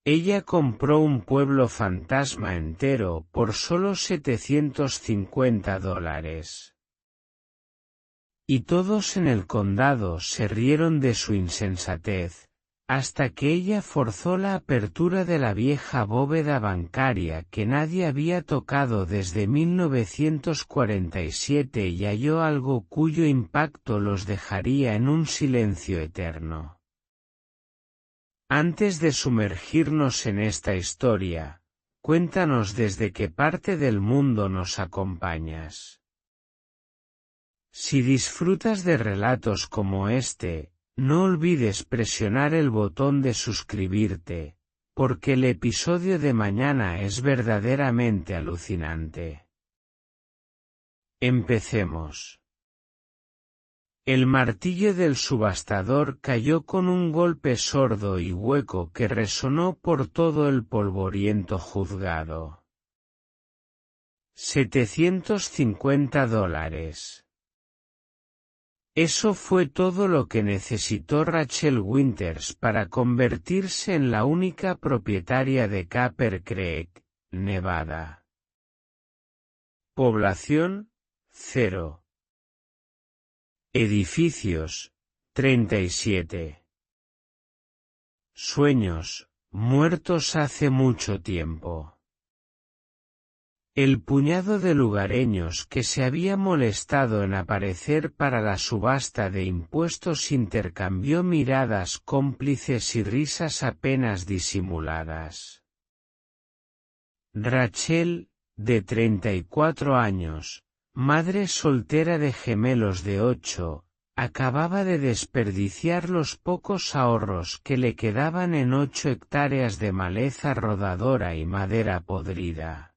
Ella compró un pueblo fantasma entero por solo $750. Y todos en el condado se rieron de su insensatez, hasta que ella forzó la apertura de la vieja bóveda bancaria que nadie había tocado desde 1947 y halló algo cuyo impacto los dejaría en un silencio eterno. Antes de sumergirnos en esta historia, cuéntanos desde qué parte del mundo nos acompañas. Si disfrutas de relatos como este, no olvides presionar el botón de suscribirte, porque el episodio de mañana es verdaderamente alucinante. Empecemos. El martillo del subastador cayó con un golpe sordo y hueco que resonó por todo el polvoriento juzgado. $750. Eso fue todo lo que necesitó Rachel Winters para convertirse en la única propietaria de Copper Creek, Nevada. Población, 0. Edificios, 37. Sueños, muertos hace mucho tiempo. El puñado de lugareños que se había molestado en aparecer para la subasta de impuestos intercambió miradas cómplices y risas apenas disimuladas. Rachel, de 34 años, madre soltera de gemelos de 8, acababa de desperdiciar los pocos ahorros que le quedaban en 8 hectáreas de maleza rodadora y madera podrida.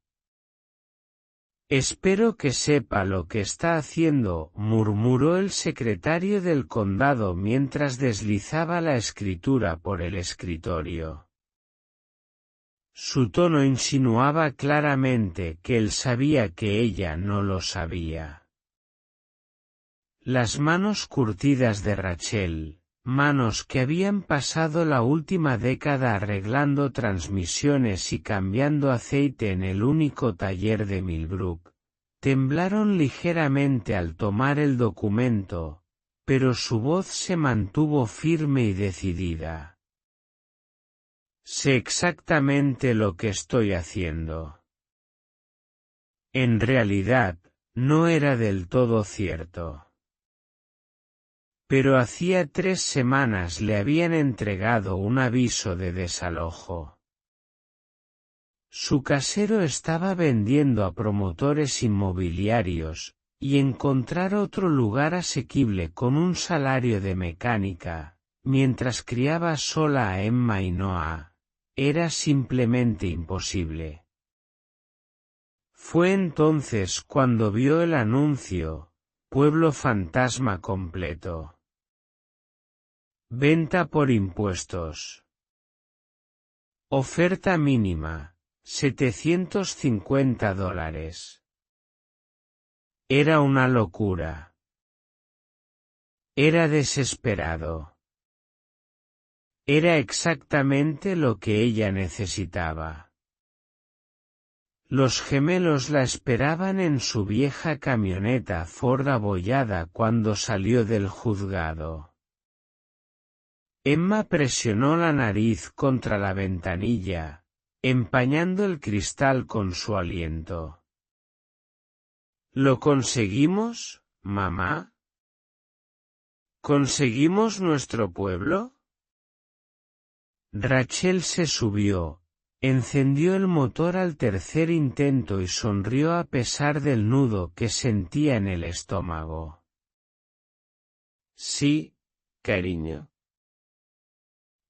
«Espero que sepa lo que está haciendo», murmuró el secretario del condado mientras deslizaba la escritura por el escritorio. Su tono insinuaba claramente que él sabía que ella no lo sabía. Las manos curtidas de Rachel, manos que habían pasado la última década arreglando transmisiones y cambiando aceite en el único taller de Millbrook, temblaron ligeramente al tomar el documento, pero su voz se mantuvo firme y decidida. «Sé exactamente lo que estoy haciendo». En realidad, no era del todo cierto. Pero hacía 3 semanas le habían entregado un aviso de desalojo. Su casero estaba vendiendo a promotores inmobiliarios, y encontrar otro lugar asequible con un salario de mecánica, mientras criaba sola a Emma y Noah, era simplemente imposible. Fue entonces cuando vio el anuncio, Pueblo Fantasma completo. Venta por impuestos. Oferta mínima, $750. Era una locura. Era desesperado. Era exactamente lo que ella necesitaba. Los gemelos la esperaban en su vieja camioneta Ford abollada cuando salió del juzgado. Emma presionó la nariz contra la ventanilla, empañando el cristal con su aliento. ¿Lo conseguimos, mamá? ¿Conseguimos nuestro pueblo? Rachel se subió, encendió el motor al tercer intento y sonrió a pesar del nudo que sentía en el estómago. Sí, cariño.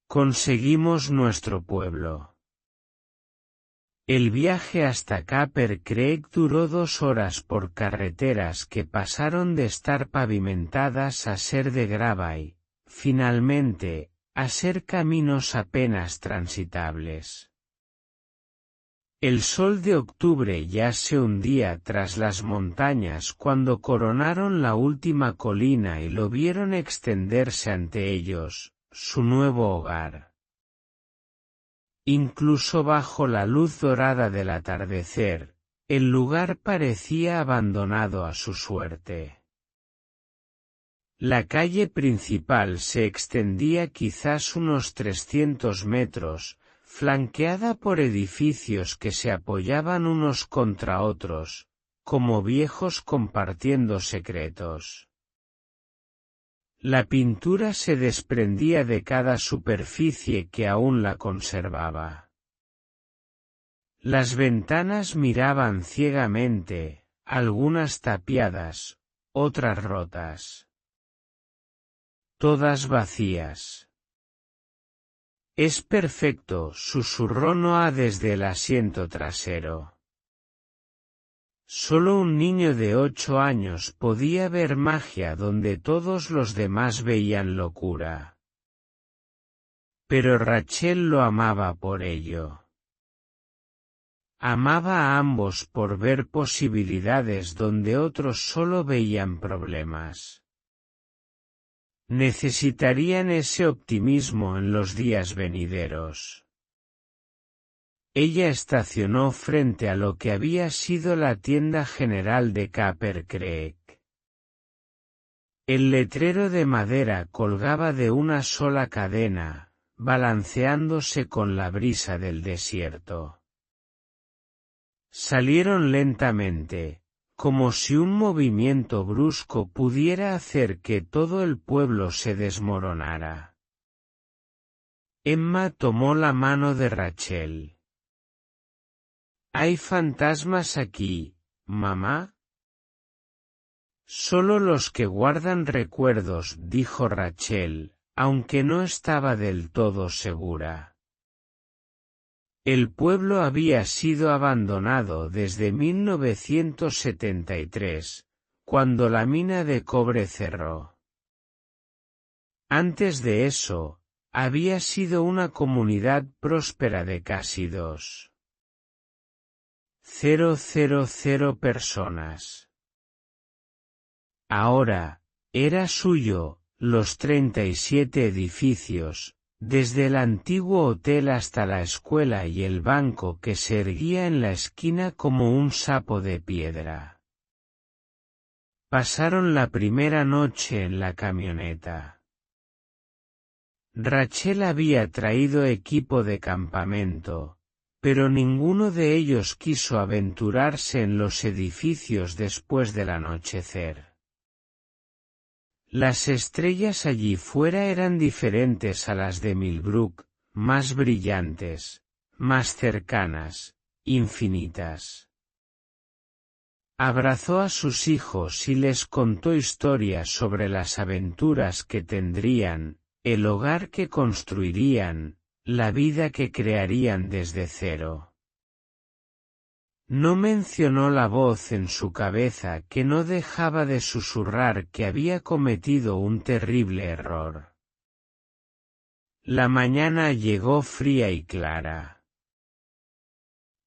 Conseguimos nuestro pueblo. El viaje hasta Copper Creek duró 2 horas por carreteras que pasaron de estar pavimentadas a ser de grava y, finalmente, a ser caminos apenas transitables. El sol de octubre ya se hundía tras las montañas cuando coronaron la última colina y lo vieron extenderse ante ellos, su nuevo hogar. Incluso bajo la luz dorada del atardecer, el lugar parecía abandonado a su suerte. La calle principal se extendía quizás unos 300 metros, flanqueada por edificios que se apoyaban unos contra otros, como viejos compartiendo secretos. La pintura se desprendía de cada superficie que aún la conservaba. Las ventanas miraban ciegamente, algunas tapiadas, otras rotas. Todas vacías. «Es perfecto», susurró Noah desde el asiento trasero. Solo un niño de 8 años podía ver magia donde todos los demás veían locura. Pero Rachel lo amaba por ello. Amaba a ambos por ver posibilidades donde otros solo veían problemas. Necesitarían ese optimismo en los días venideros. Ella estacionó frente a lo que había sido la tienda general de Copper Creek. El letrero de madera colgaba de una sola cadena, balanceándose con la brisa del desierto. Salieron lentamente, como si un movimiento brusco pudiera hacer que todo el pueblo se desmoronara. Emma tomó la mano de Rachel. «¿Hay fantasmas aquí, mamá?» «Solo los que guardan recuerdos», dijo Rachel, aunque no estaba del todo segura. El pueblo había sido abandonado desde 1973, cuando la mina de cobre cerró. Antes de eso, había sido una comunidad próspera de casi 2,000 personas. Ahora, era suyo, los 37 edificios, desde el antiguo hotel hasta la escuela y el banco que se erguía en la esquina como un sapo de piedra. Pasaron la primera noche en la camioneta. Rachel había traído equipo de campamento, pero ninguno de ellos quiso aventurarse en los edificios después del anochecer. Las estrellas allí fuera eran diferentes a las de Millbrook, más brillantes, más cercanas, infinitas. Abrazó a sus hijos y les contó historias sobre las aventuras que tendrían, el hogar que construirían, la vida que crearían desde cero. No mencionó la voz en su cabeza que no dejaba de susurrar que había cometido un terrible error. La mañana llegó fría y clara.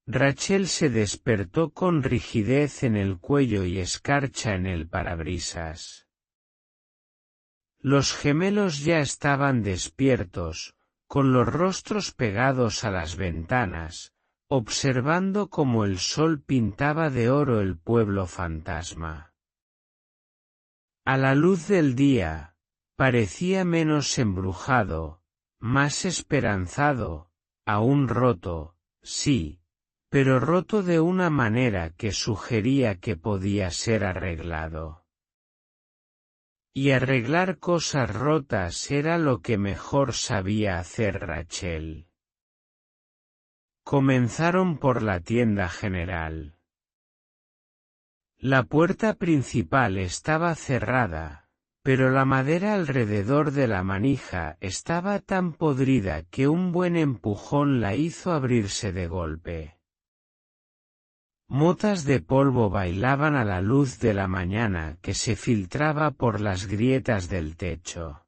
Rachel se despertó con rigidez en el cuello y escarcha en el parabrisas. Los gemelos ya estaban despiertos, con los rostros pegados a las ventanas, observando cómo el sol pintaba de oro el pueblo fantasma. A la luz del día, parecía menos embrujado, más esperanzado, aún roto, sí, pero roto de una manera que sugería que podía ser arreglado. Y arreglar cosas rotas era lo que mejor sabía hacer Rachel. Comenzaron por la tienda general. La puerta principal estaba cerrada, pero la madera alrededor de la manija estaba tan podrida que un buen empujón la hizo abrirse de golpe. Motas de polvo bailaban a la luz de la mañana que se filtraba por las grietas del techo.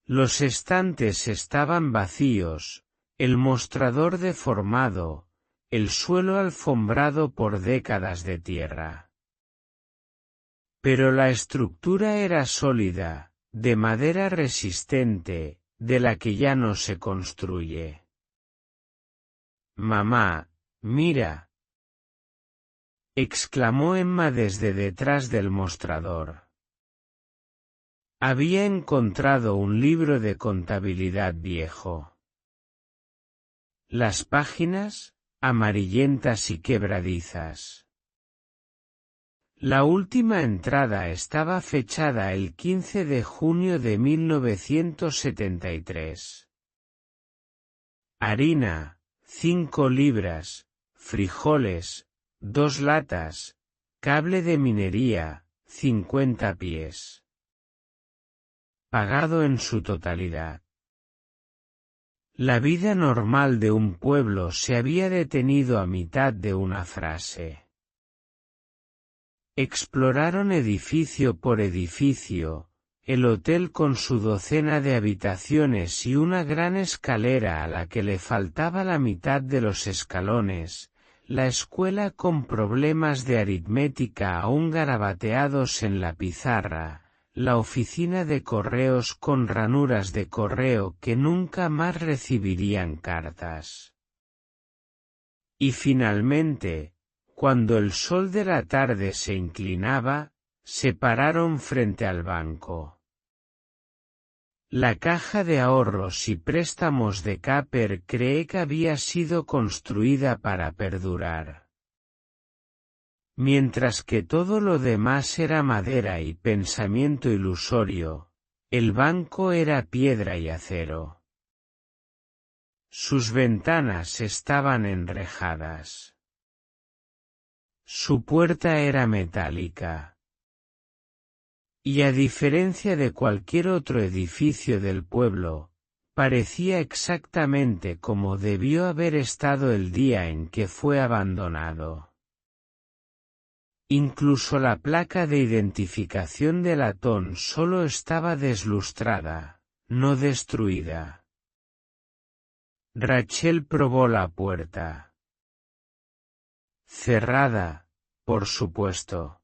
Los estantes estaban vacíos, el mostrador deformado, el suelo alfombrado por décadas de tierra. Pero la estructura era sólida, de madera resistente, de la que ya no se construye. Mamá, mira, exclamó Emma desde detrás del mostrador. Había encontrado un libro de contabilidad viejo. Las páginas, amarillentas y quebradizas. La última entrada estaba fechada el 15 de junio de 1973. Harina, 5 libras, frijoles, 2 latas, cable de minería, 50 pies. Pagado en su totalidad. La vida normal de un pueblo se había detenido a mitad de una frase. Exploraron edificio por edificio, el hotel con su docena de habitaciones y una gran escalera a la que le faltaba la mitad de los escalones, la escuela con problemas de aritmética aún garabateados en la pizarra, la oficina de correos con ranuras de correo que nunca más recibirían cartas. Y finalmente, cuando el sol de la tarde se inclinaba, se pararon frente al banco. La caja de ahorros y préstamos de Caper Creek había sido construida para perdurar. Mientras que todo lo demás era madera y pensamiento ilusorio, el banco era piedra y acero. Sus ventanas estaban enrejadas. Su puerta era metálica. Y a diferencia de cualquier otro edificio del pueblo, parecía exactamente como debió haber estado el día en que fue abandonado. Incluso la placa de identificación de latón solo estaba deslustrada, no destruida. Rachel probó la puerta. Cerrada, por supuesto.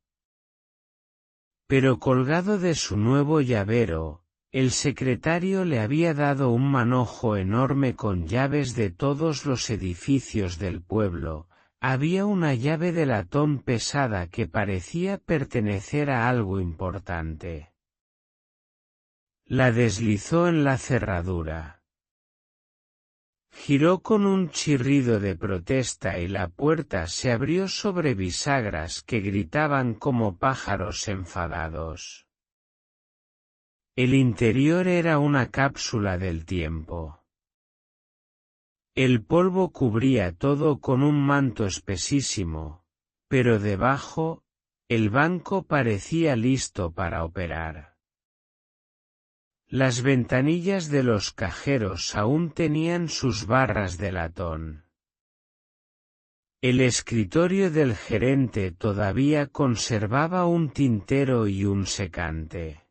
Pero colgado de su nuevo llavero, el secretario le había dado un manojo enorme con llaves de todos los edificios del pueblo. Había una llave de latón pesada que parecía pertenecer a algo importante. La deslizó en la cerradura. Giró con un chirrido de protesta y la puerta se abrió sobre bisagras que gritaban como pájaros enfadados. El interior era una cápsula del tiempo. El polvo cubría todo con un manto espesísimo, pero debajo, el banco parecía listo para operar. Las ventanillas de los cajeros aún tenían sus barras de latón. El escritorio del gerente todavía conservaba un tintero y un secante.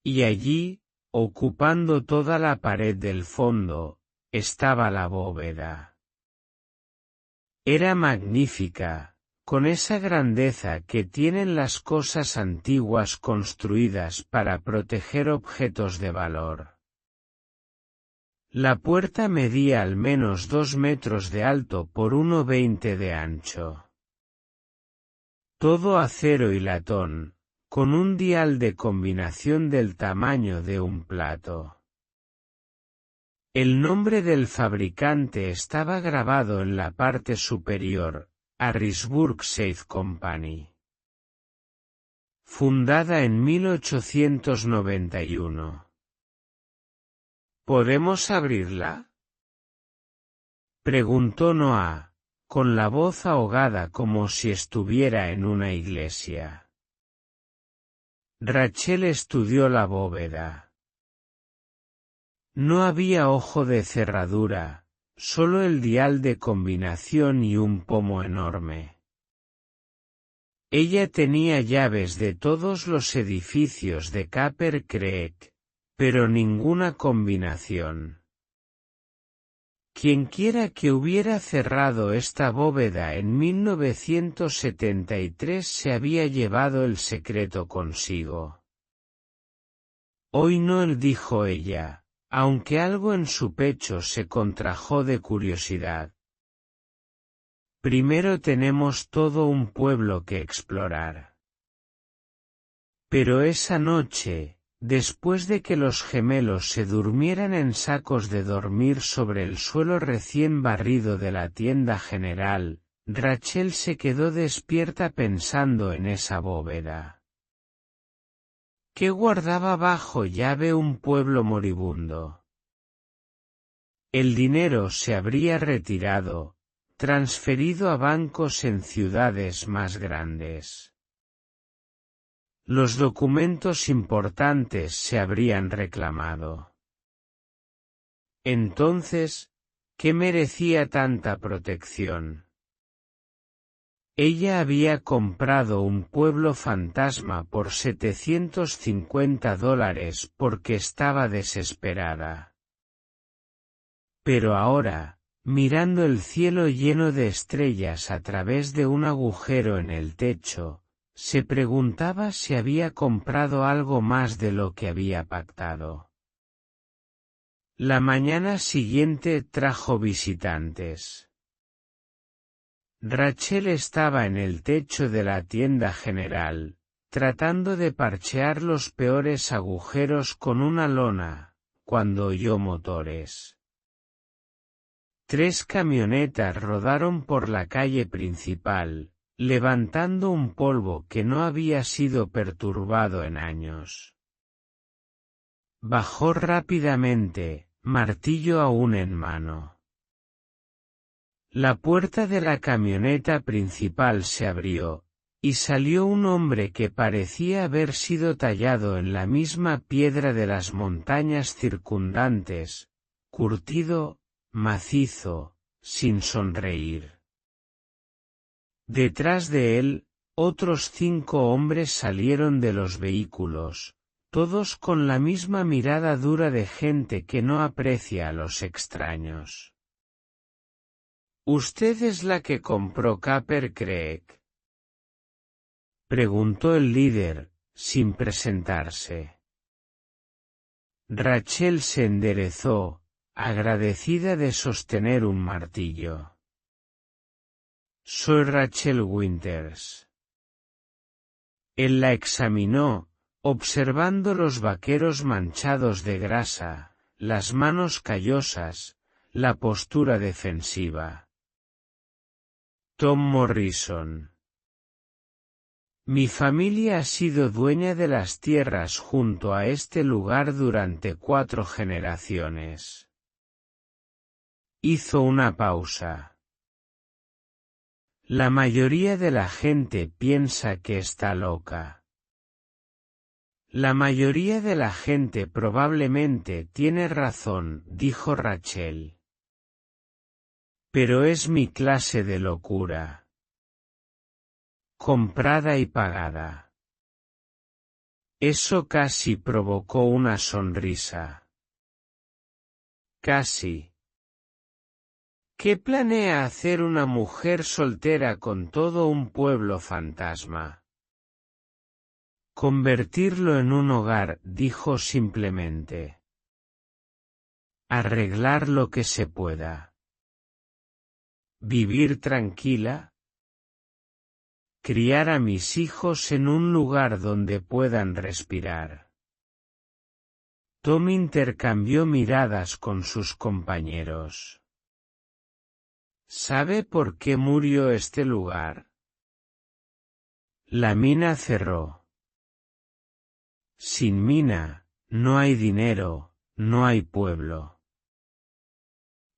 Y allí, ocupando toda la pared del fondo, estaba la bóveda. Era magnífica, con esa grandeza que tienen las cosas antiguas construidas para proteger objetos de valor. La puerta medía al menos 2 metros de alto por 1,20 de ancho. Todo acero y latón, con un dial de combinación del tamaño de un plato. El nombre del fabricante estaba grabado en la parte superior, Harrisburg Safe Company. Fundada en 1891. ¿Podemos abrirla?, preguntó Noah, con la voz ahogada como si estuviera en una iglesia. Rachel estudió la bóveda. No había ojo de cerradura, solo el dial de combinación y un pomo enorme. Ella tenía llaves de todos los edificios de Caper Creek, pero ninguna combinación. Quienquiera que hubiera cerrado esta bóveda en 1973 se había llevado el secreto consigo. Hoy no, dijo ella, aunque algo en su pecho se contrajo de curiosidad. Primero tenemos todo un pueblo que explorar. Pero esa noche, después de que los gemelos se durmieran en sacos de dormir sobre el suelo recién barrido de la tienda general, Rachel se quedó despierta pensando en esa bóveda. ¿Qué guardaba bajo llave un pueblo moribundo? El dinero se habría retirado, transferido a bancos en ciudades más grandes. Los documentos importantes se habrían reclamado. Entonces, ¿qué merecía tanta protección? Ella había comprado un pueblo fantasma por $750 porque estaba desesperada. Pero ahora, mirando el cielo lleno de estrellas a través de un agujero en el techo, se preguntaba si había comprado algo más de lo que había pactado. La mañana siguiente trajo visitantes. Rachel estaba en el techo de la tienda general, tratando de parchear los peores agujeros con una lona, cuando oyó motores. 3 camionetas rodaron por la calle principal, levantando un polvo que no había sido perturbado en años. Bajó rápidamente, martillo aún en mano. La puerta de la camioneta principal se abrió, y salió un hombre que parecía haber sido tallado en la misma piedra de las montañas circundantes, curtido, macizo, sin sonreír. Detrás de él, otros 5 hombres salieron de los vehículos, todos con la misma mirada dura de gente que no aprecia a los extraños. ¿Usted es la que compró Copper Creek?, preguntó el líder, sin presentarse. Rachel se enderezó, agradecida de sostener un martillo. Soy Rachel Winters. Él la examinó, observando los vaqueros manchados de grasa, las manos callosas, la postura defensiva. Tom Morrison. Mi familia ha sido dueña de las tierras junto a este lugar durante 4 generaciones. Hizo una pausa. La mayoría de la gente piensa que está loca. La mayoría de la gente probablemente tiene razón, dijo Rachel. Pero es mi clase de locura. Comprada y pagada. Eso casi provocó una sonrisa. Casi. ¿Qué planea hacer una mujer soltera con todo un pueblo fantasma? Convertirlo en un hogar, dijo simplemente. Arreglar lo que se pueda. ¿Vivir tranquila? Criar a mis hijos en un lugar donde puedan respirar. Tom intercambió miradas con sus compañeros. ¿Sabe por qué murió este lugar? La mina cerró. Sin mina, no hay dinero, no hay pueblo.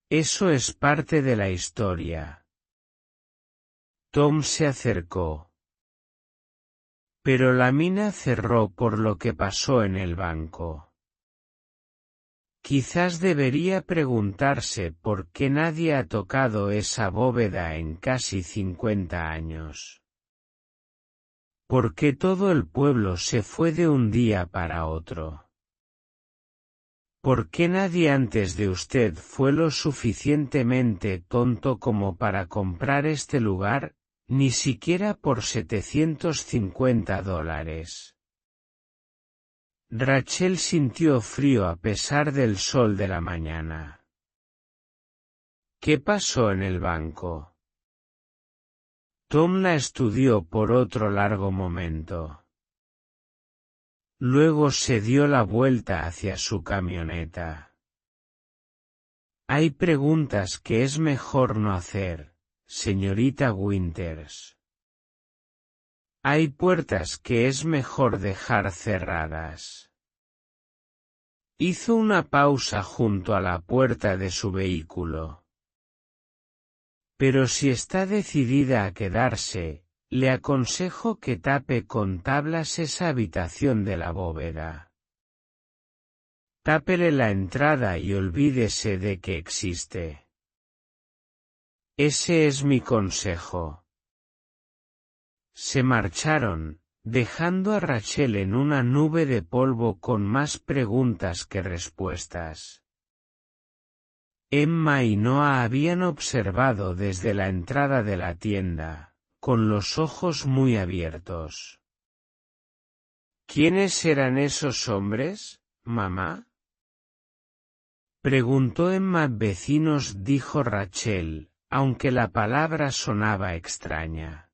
Eso es parte de la historia. Tom se acercó. Pero la mina cerró por lo que pasó en el banco. Quizás debería preguntarse por qué nadie ha tocado esa bóveda en casi 50 años. ¿Por qué todo el pueblo se fue de un día para otro? ¿Por qué nadie antes de usted fue lo suficientemente tonto como para comprar este lugar, ni siquiera por $750? Rachel sintió frío a pesar del sol de la mañana. ¿Qué pasó en el banco? Tom la estudió por otro largo momento. Luego se dio la vuelta hacia su camioneta. Hay preguntas que es mejor no hacer, señorita Winters. Hay puertas que es mejor dejar cerradas. Hizo una pausa junto a la puerta de su vehículo. Pero si está decidida a quedarse, le aconsejo que tape con tablas esa habitación de la bóveda. Tápele la entrada y olvídese de que existe. Ese es mi consejo. Se marcharon, dejando a Rachel en una nube de polvo con más preguntas que respuestas. Emma y Noah habían observado desde la entrada de la tienda, con los ojos muy abiertos. ¿Quiénes eran esos hombres, mamá? Preguntó Emma. Vecinos, dijo Rachel, aunque la palabra sonaba extraña.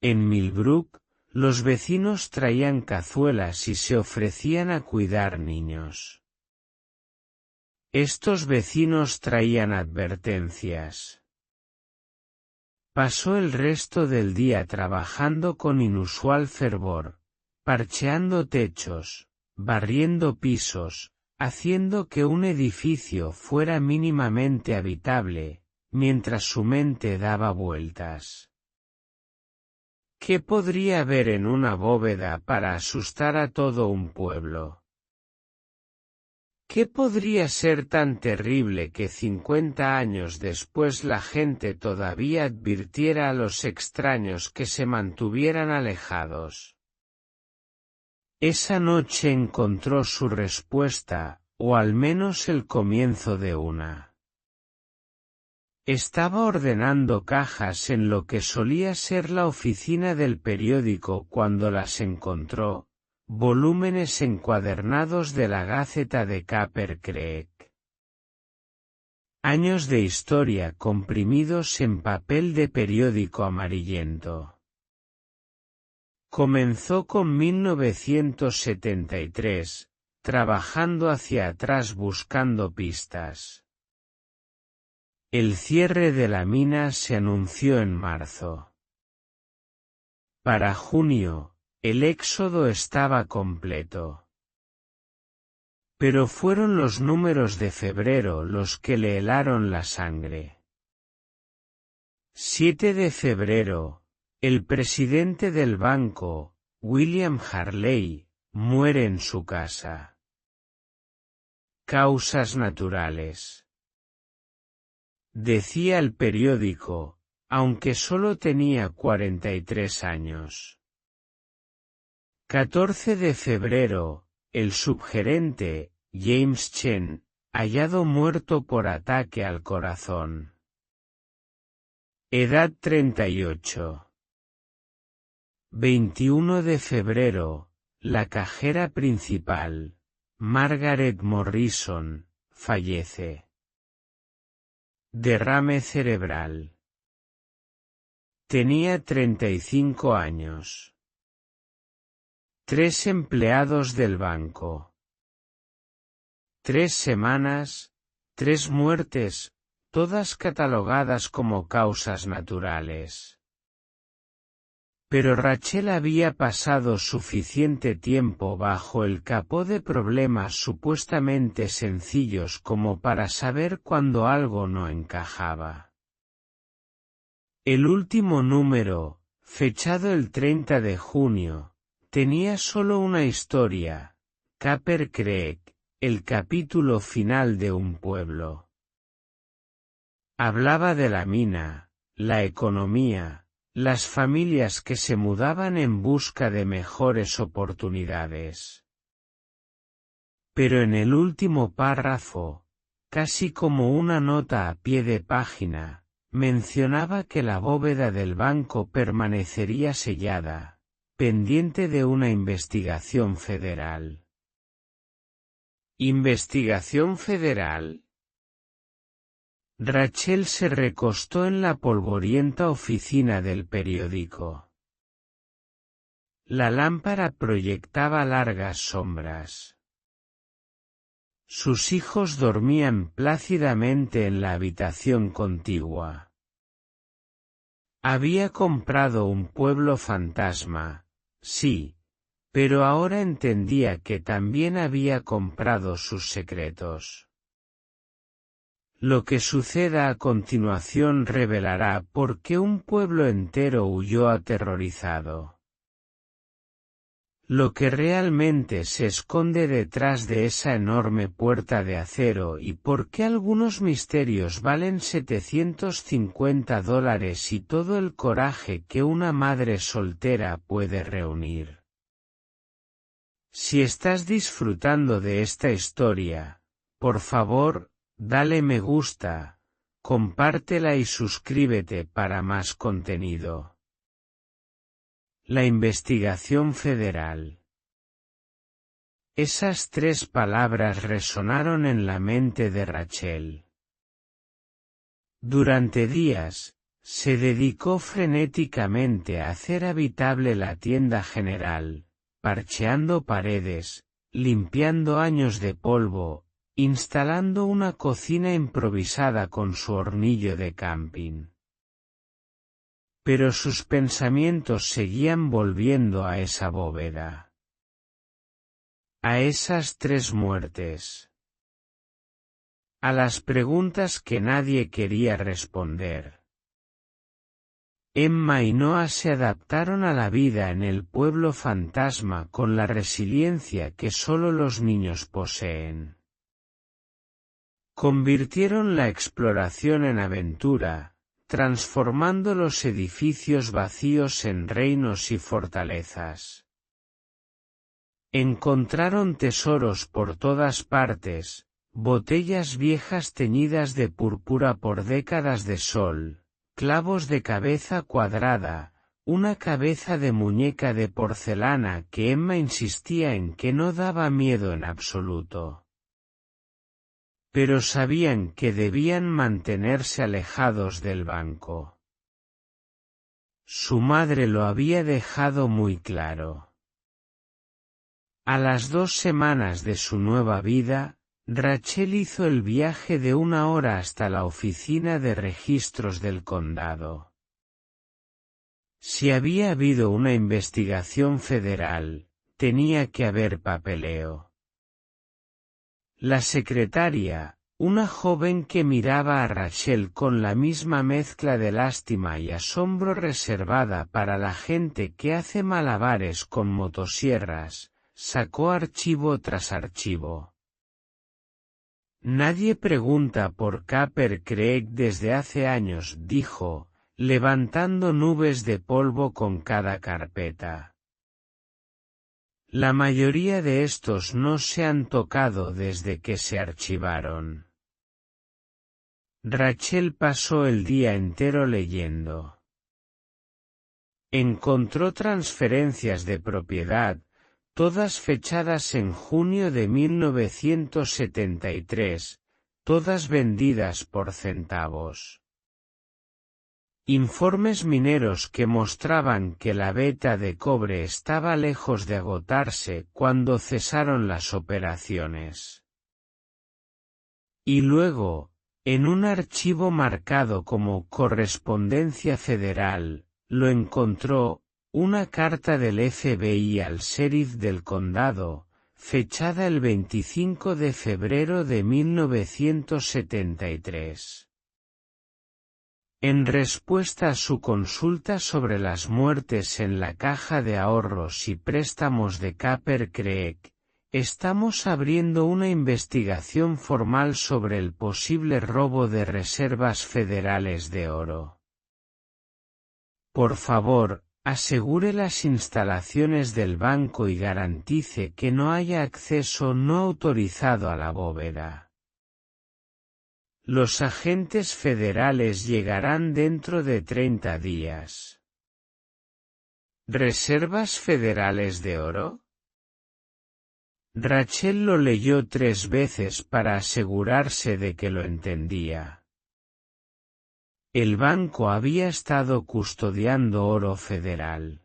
En Millbrook, los vecinos traían cazuelas y se ofrecían a cuidar niños. Estos vecinos traían advertencias. Pasó el resto del día trabajando con inusual fervor, parcheando techos, barriendo pisos, haciendo que un edificio fuera mínimamente habitable, mientras su mente daba vueltas. ¿Qué podría haber en una bóveda para asustar a todo un pueblo? ¿Qué podría ser tan terrible que 50 años después la gente todavía advirtiera a los extraños que se mantuvieran alejados? Esa noche encontró su respuesta, o al menos el comienzo de una. Estaba ordenando cajas en lo que solía ser la oficina del periódico cuando las encontró. Volúmenes encuadernados de la Gaceta de Copper Creek. Años de historia comprimidos en papel de periódico amarillento. Comenzó con 1973, trabajando hacia atrás buscando pistas. El cierre de la mina se anunció en marzo. Para junio, el éxodo estaba completo. Pero fueron los números de febrero los que le helaron la sangre. 7 de febrero, el presidente del banco, William Harley, muere en su casa. Causas naturales. Decía el periódico, aunque solo tenía 43 años. 14 de febrero, el subgerente, James Chen, hallado muerto por ataque al corazón. Edad 38. 21 de febrero, la cajera principal, Margaret Morrison, fallece. Derrame cerebral. Tenía 35 años. 3 empleados del banco. 3 semanas, 3 muertes, todas catalogadas como causas naturales. Pero Rachel había pasado suficiente tiempo bajo el capó de problemas supuestamente sencillos como para saber cuando algo no encajaba. El último número, fechado el 30 de junio, tenía solo una historia, Copper Creek, el capítulo final de un pueblo. Hablaba de la mina, la economía, las familias que se mudaban en busca de mejores oportunidades. Pero en el último párrafo, casi como una nota a pie de página, mencionaba que la bóveda del banco permanecería sellada, pendiente de una investigación federal. ¿Investigación federal? Rachel se recostó en la polvorienta oficina del periódico. La lámpara proyectaba largas sombras. Sus hijos dormían plácidamente en la habitación contigua. Había comprado un pueblo fantasma, sí, pero ahora entendía que también había comprado sus secretos. Lo que suceda a continuación revelará por qué un pueblo entero huyó aterrorizado. Lo que realmente se esconde detrás de esa enorme puerta de acero y por qué algunos misterios valen $750 y todo el coraje que una madre soltera puede reunir. Si estás disfrutando de esta historia, por favor, dale me gusta, compártela y suscríbete para más contenido. La investigación federal. Esas 3 palabras resonaron en la mente de Rachel. Durante días, se dedicó frenéticamente a hacer habitable la tienda general, parcheando paredes, limpiando años de polvo, instalando una cocina improvisada con su hornillo de camping. Pero sus pensamientos seguían volviendo a esa bóveda. A esas 3 muertes. A las preguntas que nadie quería responder. Emma y Noah se adaptaron a la vida en el pueblo fantasma con la resiliencia que solo los niños poseen. Convirtieron la exploración en aventura, transformando los edificios vacíos en reinos y fortalezas. Encontraron tesoros por todas partes, botellas viejas teñidas de púrpura por décadas de sol, clavos de cabeza cuadrada, una cabeza de muñeca de porcelana que Emma insistía en que no daba miedo en absoluto. Pero sabían que debían mantenerse alejados del banco. Su madre lo había dejado muy claro. A las 2 semanas de su nueva vida, Rachel hizo el viaje de 1 hora hasta la oficina de registros del condado. Si había habido una investigación federal, tenía que haber papeleo. La secretaria, una joven que miraba a Rachel con la misma mezcla de lástima y asombro reservada para la gente que hace malabares con motosierras, sacó archivo tras archivo. Nadie pregunta por Copper Creek desde hace años, dijo, levantando nubes de polvo con cada carpeta. La mayoría de estos no se han tocado desde que se archivaron. Rachel pasó el día entero leyendo. Encontró transferencias de propiedad, todas fechadas en junio de 1973, todas vendidas por centavos. Informes mineros que mostraban que la veta de cobre estaba lejos de agotarse cuando cesaron las operaciones. Y luego, en un archivo marcado como correspondencia federal, lo encontró, una carta del FBI al sheriff del condado, fechada el 25 de febrero de 1973. En respuesta a su consulta sobre las muertes en la caja de ahorros y préstamos de Copper Creek, estamos abriendo una investigación formal sobre el posible robo de reservas federales de oro. Por favor, asegure las instalaciones del banco y garantice que no haya acceso no autorizado a la bóveda. Los agentes federales llegarán dentro de 30 días. ¿Reservas federales de oro? Rachel lo leyó 3 veces para asegurarse de que lo entendía. El banco había estado custodiando oro federal.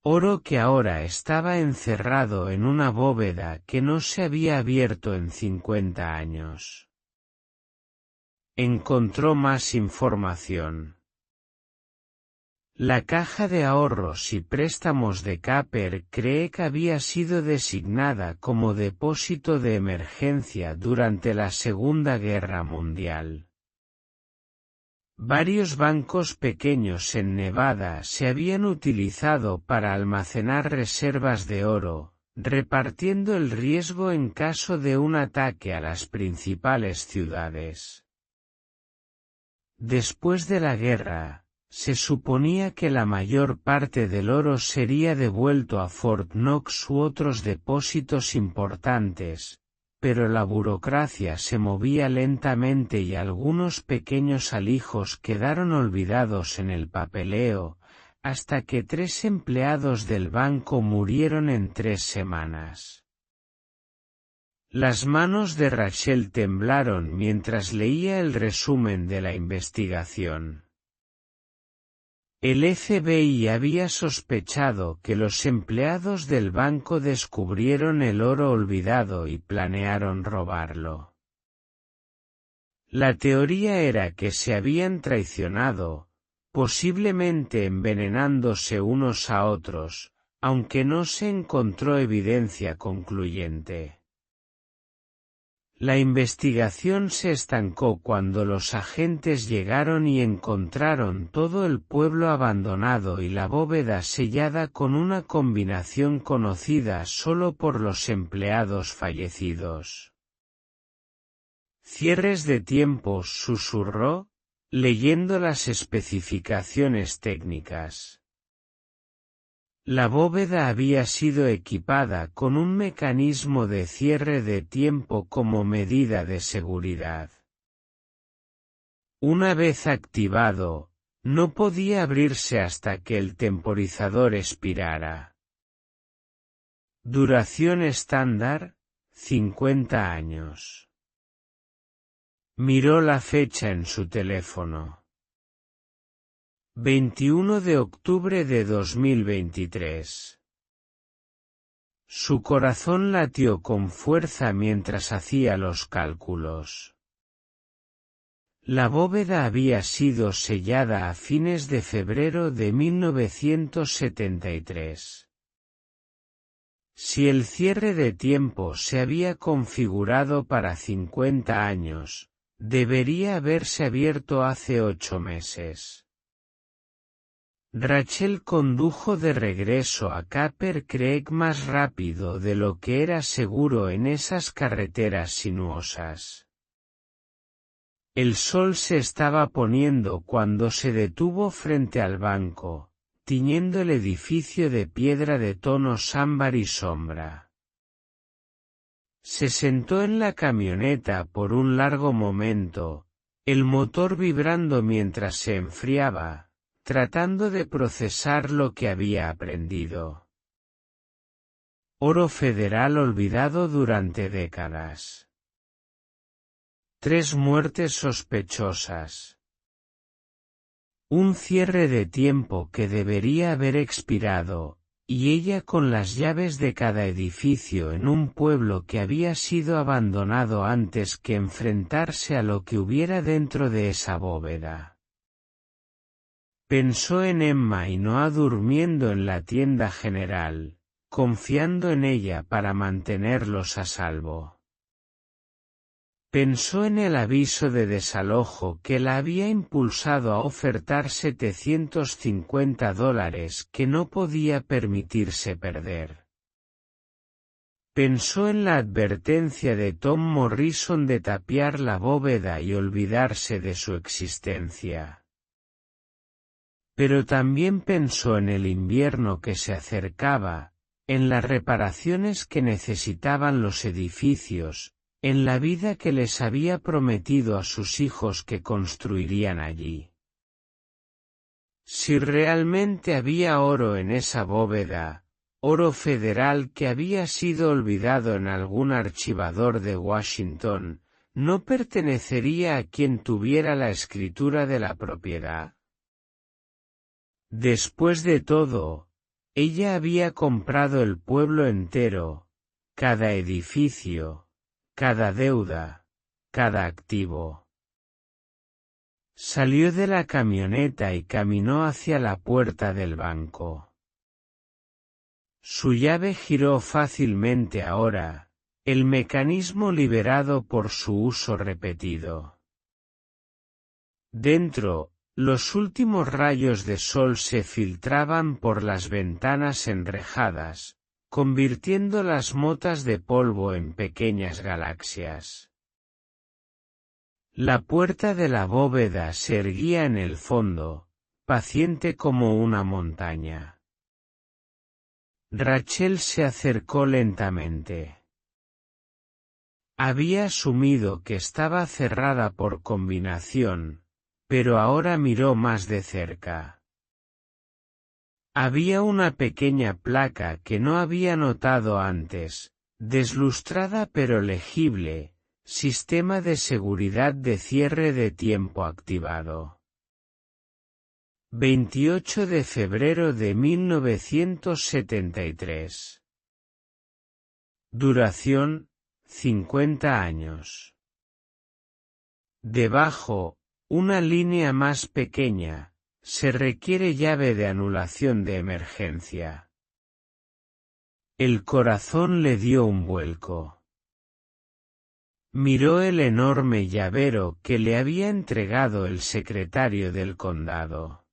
Oro que ahora estaba encerrado en una bóveda que no se había abierto en 50 años. Encontró más información. La caja de ahorros y préstamos de Cooper Creek había sido designada como depósito de emergencia durante la Segunda Guerra Mundial. Varios bancos pequeños en Nevada se habían utilizado para almacenar reservas de oro, repartiendo el riesgo en caso de un ataque a las principales ciudades. Después de la guerra, se suponía que la mayor parte del oro sería devuelto a Fort Knox u otros depósitos importantes, pero la burocracia se movía lentamente y algunos pequeños alijos quedaron olvidados en el papeleo, hasta que 3 empleados del banco murieron en 3 semanas. Las manos de Rachel temblaron mientras leía el resumen de la investigación. El FBI había sospechado que los empleados del banco descubrieron el oro olvidado y planearon robarlo. La teoría era que se habían traicionado, posiblemente envenenándose unos a otros, aunque no se encontró evidencia concluyente. La investigación se estancó cuando los agentes llegaron y encontraron todo el pueblo abandonado y la bóveda sellada con una combinación conocida solo por los empleados fallecidos. Cierres de tiempo, susurró, leyendo las especificaciones técnicas. La bóveda había sido equipada con un mecanismo de cierre de tiempo como medida de seguridad. Una vez activado, no podía abrirse hasta que el temporizador expirara. Duración estándar, 50 años. Miró la fecha en su teléfono. 21 de octubre de 2023. Su corazón latió con fuerza mientras hacía los cálculos. La bóveda había sido sellada a fines de febrero de 1973. Si el cierre de tiempo se había configurado para 50 años, debería haberse abierto hace 8 meses. Rachel condujo de regreso a Cooper Creek más rápido de lo que era seguro en esas carreteras sinuosas. El sol se estaba poniendo cuando se detuvo frente al banco, tiñendo el edificio de piedra de tonos ámbar y sombra. Se sentó en la camioneta por un largo momento, el motor vibrando mientras se enfriaba, tratando de procesar lo que había aprendido. Oro federal olvidado durante décadas. 3 muertes sospechosas. Un cierre de tiempo que debería haber expirado, y ella con las llaves de cada edificio en un pueblo que había sido abandonado antes que enfrentarse a lo que hubiera dentro de esa bóveda. Pensó en Emma y Noah durmiendo en la tienda general, confiando en ella para mantenerlos a salvo. Pensó en el aviso de desalojo que la había impulsado a ofertar $750 que no podía permitirse perder. Pensó en la advertencia de Tom Morrison de tapiar la bóveda y olvidarse de su existencia. Pero también pensó en el invierno que se acercaba, en las reparaciones que necesitaban los edificios, en la vida que les había prometido a sus hijos que construirían allí. Si realmente había oro en esa bóveda, oro federal que había sido olvidado en algún archivador de Washington, ¿no pertenecería a quien tuviera la escritura de la propiedad? Después de todo, ella había comprado el pueblo entero, cada edificio, cada deuda, cada activo. Salió de la camioneta y caminó hacia la puerta del banco. Su llave giró fácilmente ahora, el mecanismo liberado por su uso repetido. Dentro, los últimos rayos de sol se filtraban por las ventanas enrejadas, convirtiendo las motas de polvo en pequeñas galaxias. La puerta de la bóveda se erguía en el fondo, paciente como una montaña. Rachel se acercó lentamente. Había asumido que estaba cerrada por combinación, pero ahora miró más de cerca. Había una pequeña placa que no había notado antes, deslustrada pero legible, sistema de seguridad de cierre de tiempo activado. 28 de febrero de 1973. Duración, 50 años. Debajo, una línea más pequeña, se requiere llave de anulación de emergencia. El corazón le dio un vuelco. Miró el enorme llavero que le había entregado el secretario del condado.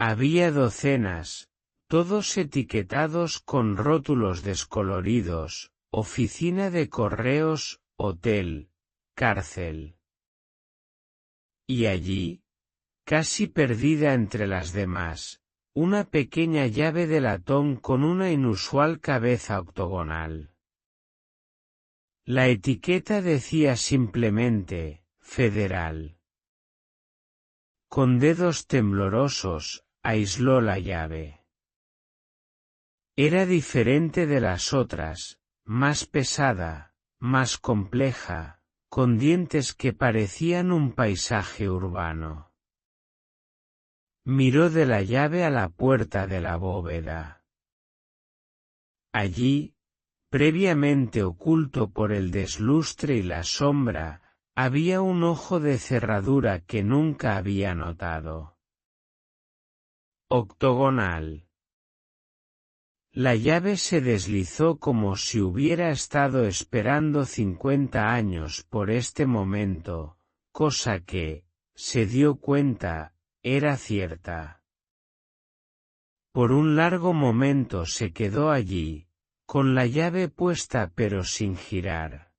Había docenas, todos etiquetados con rótulos descoloridos, oficina de correos, hotel, cárcel. Y allí, casi perdida entre las demás, una pequeña llave de latón con una inusual cabeza octogonal. La etiqueta decía simplemente, Federal. Con dedos temblorosos, aisló la llave. Era diferente de las otras, más pesada, más compleja, con dientes que parecían un paisaje urbano. Miró de la llave a la puerta de la bóveda. Allí, previamente oculto por el deslustre y la sombra, había un ojo de cerradura que nunca había notado. Octogonal. La llave se deslizó como si hubiera estado esperando 50 años por este momento, cosa que, se dio cuenta, era cierta. Por un largo momento se quedó allí, con la llave puesta pero sin girar.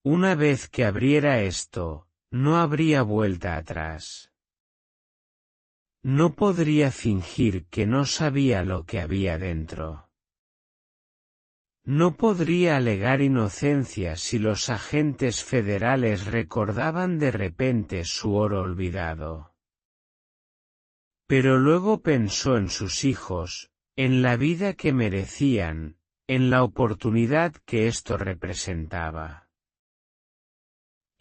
Una vez que abriera esto, no habría vuelta atrás. No podría fingir que no sabía lo que había dentro. No podría alegar inocencia si los agentes federales recordaban de repente su oro olvidado. Pero luego pensó en sus hijos, en la vida que merecían, en la oportunidad que esto representaba.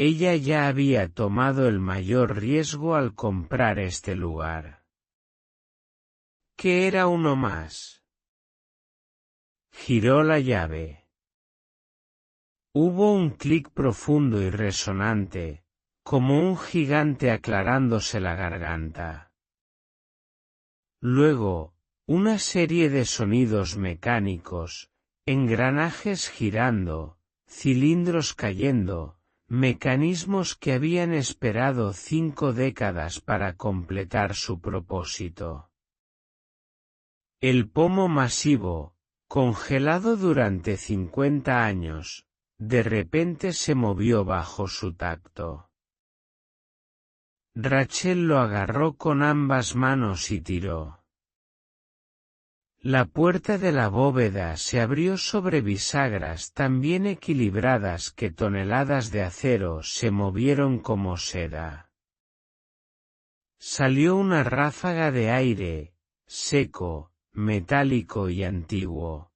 Ella ya había tomado el mayor riesgo al comprar este lugar. ¿Qué era uno más? Giró la llave. Hubo un clic profundo y resonante, como un gigante aclarándose la garganta. Luego, una serie de sonidos mecánicos, engranajes girando, cilindros cayendo, mecanismos que habían esperado 5 décadas para completar su propósito. El pomo masivo, congelado durante 50 años, de repente se movió bajo su tacto. Rachel lo agarró con ambas manos y tiró. La puerta de la bóveda se abrió sobre bisagras tan bien equilibradas que toneladas de acero se movieron como seda. Salió una ráfaga de aire, seco, metálico y antiguo.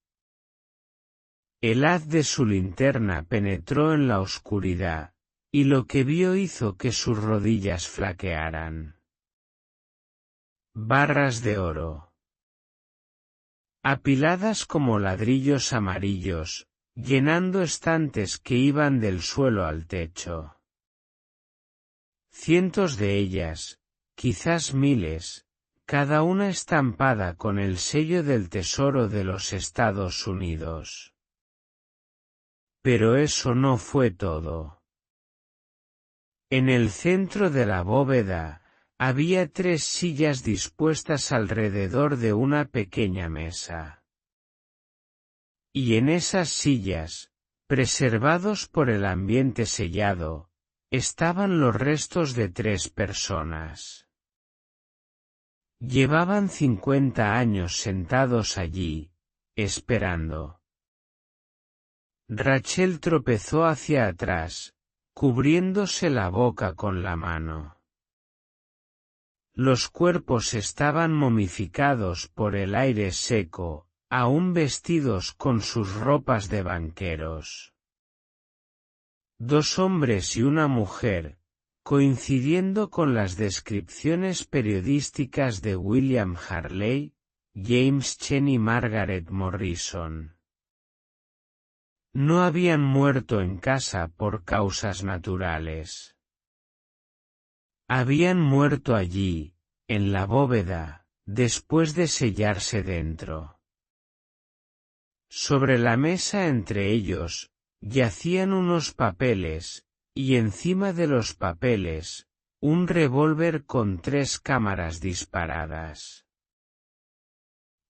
El haz de su linterna penetró en la oscuridad, y lo que vio hizo que sus rodillas flaquearan. Barras de oro. Apiladas como ladrillos amarillos, llenando estantes que iban del suelo al techo. Cientos de ellas, quizás miles, cada una estampada con el sello del Tesoro de los Estados Unidos. Pero eso no fue todo. En el centro de la bóveda, había 3 sillas dispuestas alrededor de una pequeña mesa. Y en esas sillas, preservados por el ambiente sellado, estaban los restos de 3 personas. Llevaban 50 años sentados allí, esperando. Rachel tropezó hacia atrás, cubriéndose la boca con la mano. Los cuerpos estaban momificados por el aire seco, aún vestidos con sus ropas de banqueros. 2 hombres y una mujer, coincidiendo con las descripciones periodísticas de William Harley, James Chen y Margaret Morrison. No habían muerto en casa por causas naturales. Habían muerto allí, en la bóveda, después de sellarse dentro. Sobre la mesa entre ellos, yacían unos papeles, y encima de los papeles, un revólver con 3 cámaras disparadas.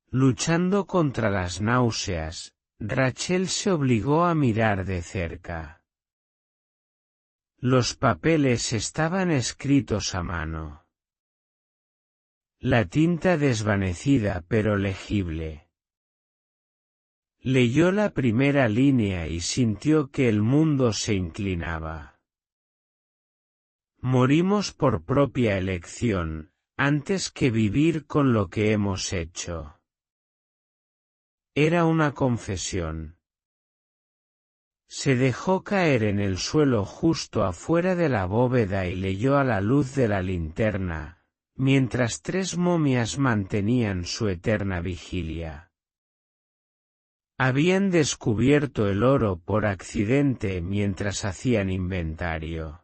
Luchando contra las náuseas, Rachel se obligó a mirar de cerca. Los papeles estaban escritos a mano. La tinta desvanecida pero legible. Leyó la primera línea y sintió que el mundo se inclinaba. Morimos por propia elección, antes que vivir con lo que hemos hecho. Era una confesión. Se dejó caer en el suelo justo afuera de la bóveda y leyó a la luz de la linterna, mientras 3 momias mantenían su eterna vigilia. Habían descubierto el oro por accidente mientras hacían inventario.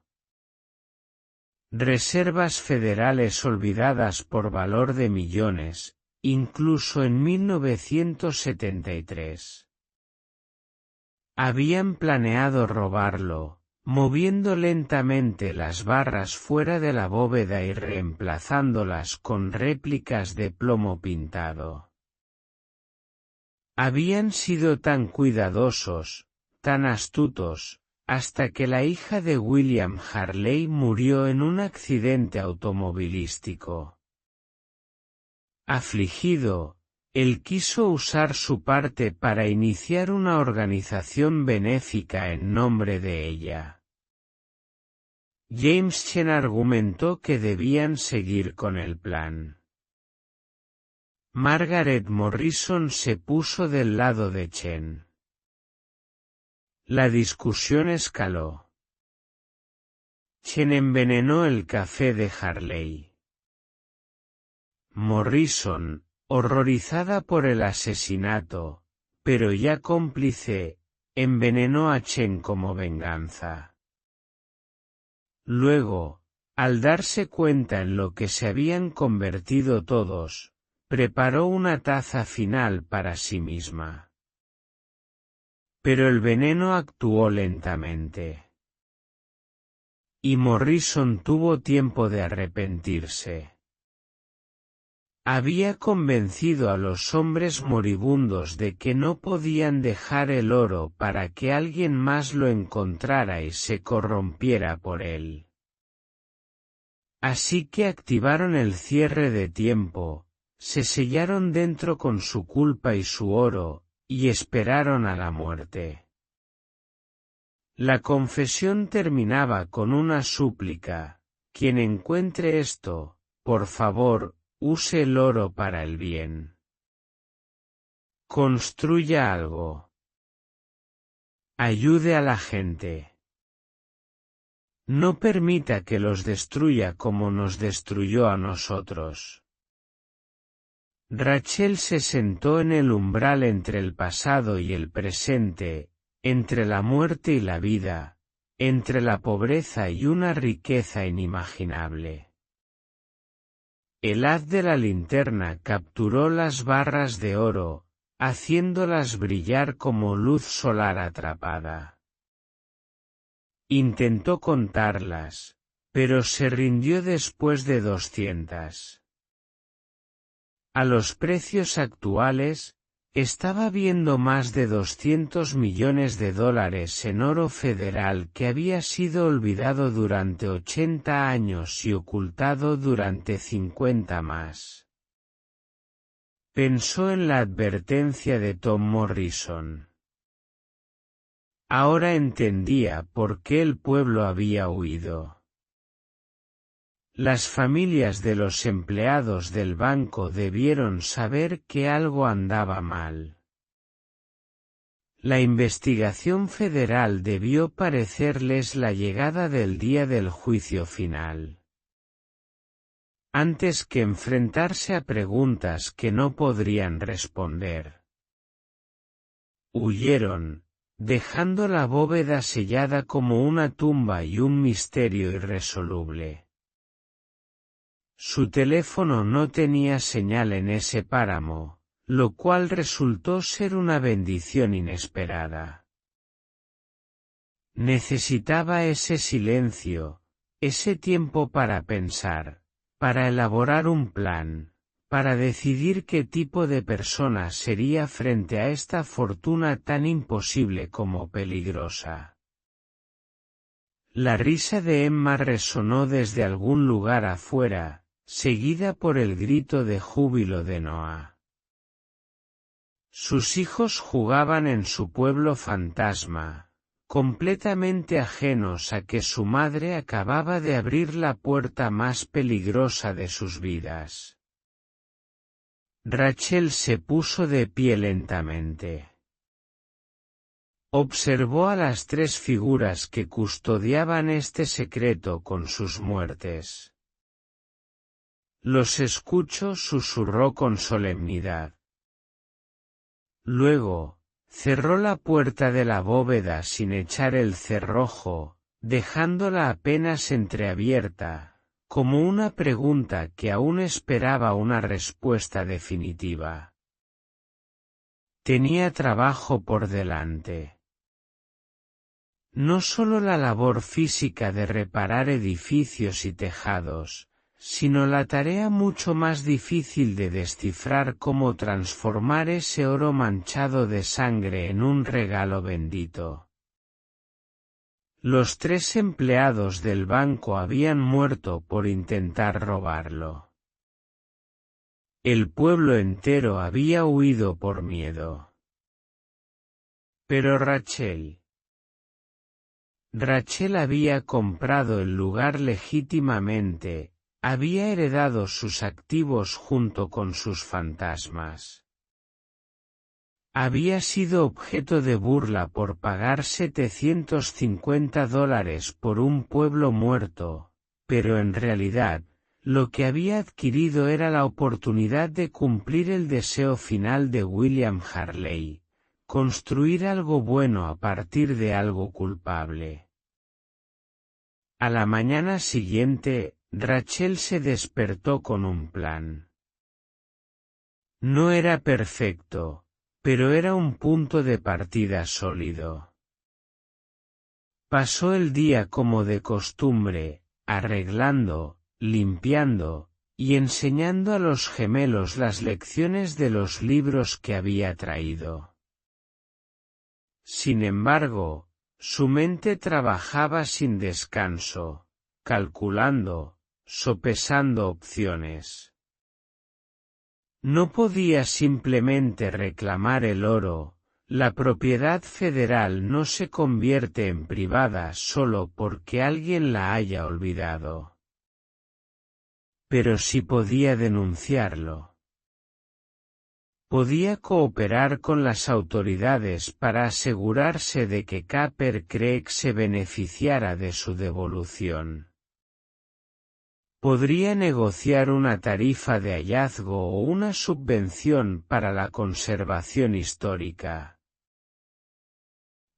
Reservas federales olvidadas por valor de millones, incluso en 1973. Habían planeado robarlo, moviendo lentamente las barras fuera de la bóveda y reemplazándolas con réplicas de plomo pintado. Habían sido tan cuidadosos, tan astutos, hasta que la hija de William Harley murió en un accidente automovilístico. Afligido, él quiso usar su parte para iniciar una organización benéfica en nombre de ella. James Chen argumentó que debían seguir con el plan. Margaret Morrison se puso del lado de Chen. La discusión escaló. Chen envenenó el café de Harley. Morrison, horrorizada por el asesinato, pero ya cómplice, envenenó a Chen como venganza. Luego, al darse cuenta en lo que se habían convertido todos, preparó una taza final para sí misma. Pero el veneno actuó lentamente. Y Morrison tuvo tiempo de arrepentirse. Había convencido a los hombres moribundos de que no podían dejar el oro para que alguien más lo encontrara y se corrompiera por él. Así que activaron el cierre de tiempo, se sellaron dentro con su culpa y su oro, y esperaron a la muerte. La confesión terminaba con una súplica: quien encuentre esto, por favor, use el oro para el bien. Construya algo. Ayude a la gente. No permita que los destruya como nos destruyó a nosotros. Rachel se sentó en el umbral entre el pasado y el presente, entre la muerte y la vida, entre la pobreza y una riqueza inimaginable. El haz de la linterna capturó las barras de oro, haciéndolas brillar como luz solar atrapada. Intentó contarlas, pero se rindió después de 200. A los precios actuales, estaba viendo más de 200 millones de dólares en oro federal que había sido olvidado durante 80 años y ocultado durante 50 más. Pensó en la advertencia de Tom Morrison. Ahora entendía por qué el pueblo había huido. Las familias de los empleados del banco debieron saber que algo andaba mal. La investigación federal debió parecerles la llegada del día del juicio final. Antes que enfrentarse a preguntas que no podrían responder. Huyeron, dejando la bóveda sellada como una tumba y un misterio irresoluble. Su teléfono no tenía señal en ese páramo, lo cual resultó ser una bendición inesperada. Necesitaba ese silencio, ese tiempo para pensar, para elaborar un plan, para decidir qué tipo de persona sería frente a esta fortuna tan imposible como peligrosa. La risa de Emma resonó desde algún lugar afuera, seguida por el grito de júbilo de Noah. Sus hijos jugaban en su pueblo fantasma, completamente ajenos a que su madre acababa de abrir la puerta más peligrosa de sus vidas. Rachel se puso de pie lentamente. Observó a las tres figuras que custodiaban este secreto con sus muertes. Los escucho, susurró con solemnidad. Luego, cerró la puerta de la bóveda sin echar el cerrojo, dejándola apenas entreabierta, como una pregunta que aún esperaba una respuesta definitiva. Tenía trabajo por delante. No solo la labor física de reparar edificios y tejados, sino la tarea mucho más difícil de descifrar cómo transformar ese oro manchado de sangre en un regalo bendito. Los tres empleados del banco habían muerto por intentar robarlo. El pueblo entero había huido por miedo. Pero Rachel había comprado el lugar legítimamente. Había heredado sus activos junto con sus fantasmas. Había sido objeto de burla por pagar $750 por un pueblo muerto, pero en realidad, lo que había adquirido era la oportunidad de cumplir el deseo final de William Harley, construir algo bueno a partir de algo culpable. A la mañana siguiente, Rachel se despertó con un plan. No era perfecto, pero era un punto de partida sólido. Pasó el día como de costumbre, arreglando, limpiando, y enseñando a los gemelos las lecciones de los libros que había traído. Sin embargo, su mente trabajaba sin descanso, calculando, sopesando opciones. No podía simplemente reclamar el oro, la propiedad federal no se convierte en privada solo porque alguien la haya olvidado. Pero sí podía denunciarlo. Podía cooperar con las autoridades para asegurarse de que Capper Creek se beneficiara de su devolución. Podría negociar una tarifa de hallazgo o una subvención para la conservación histórica.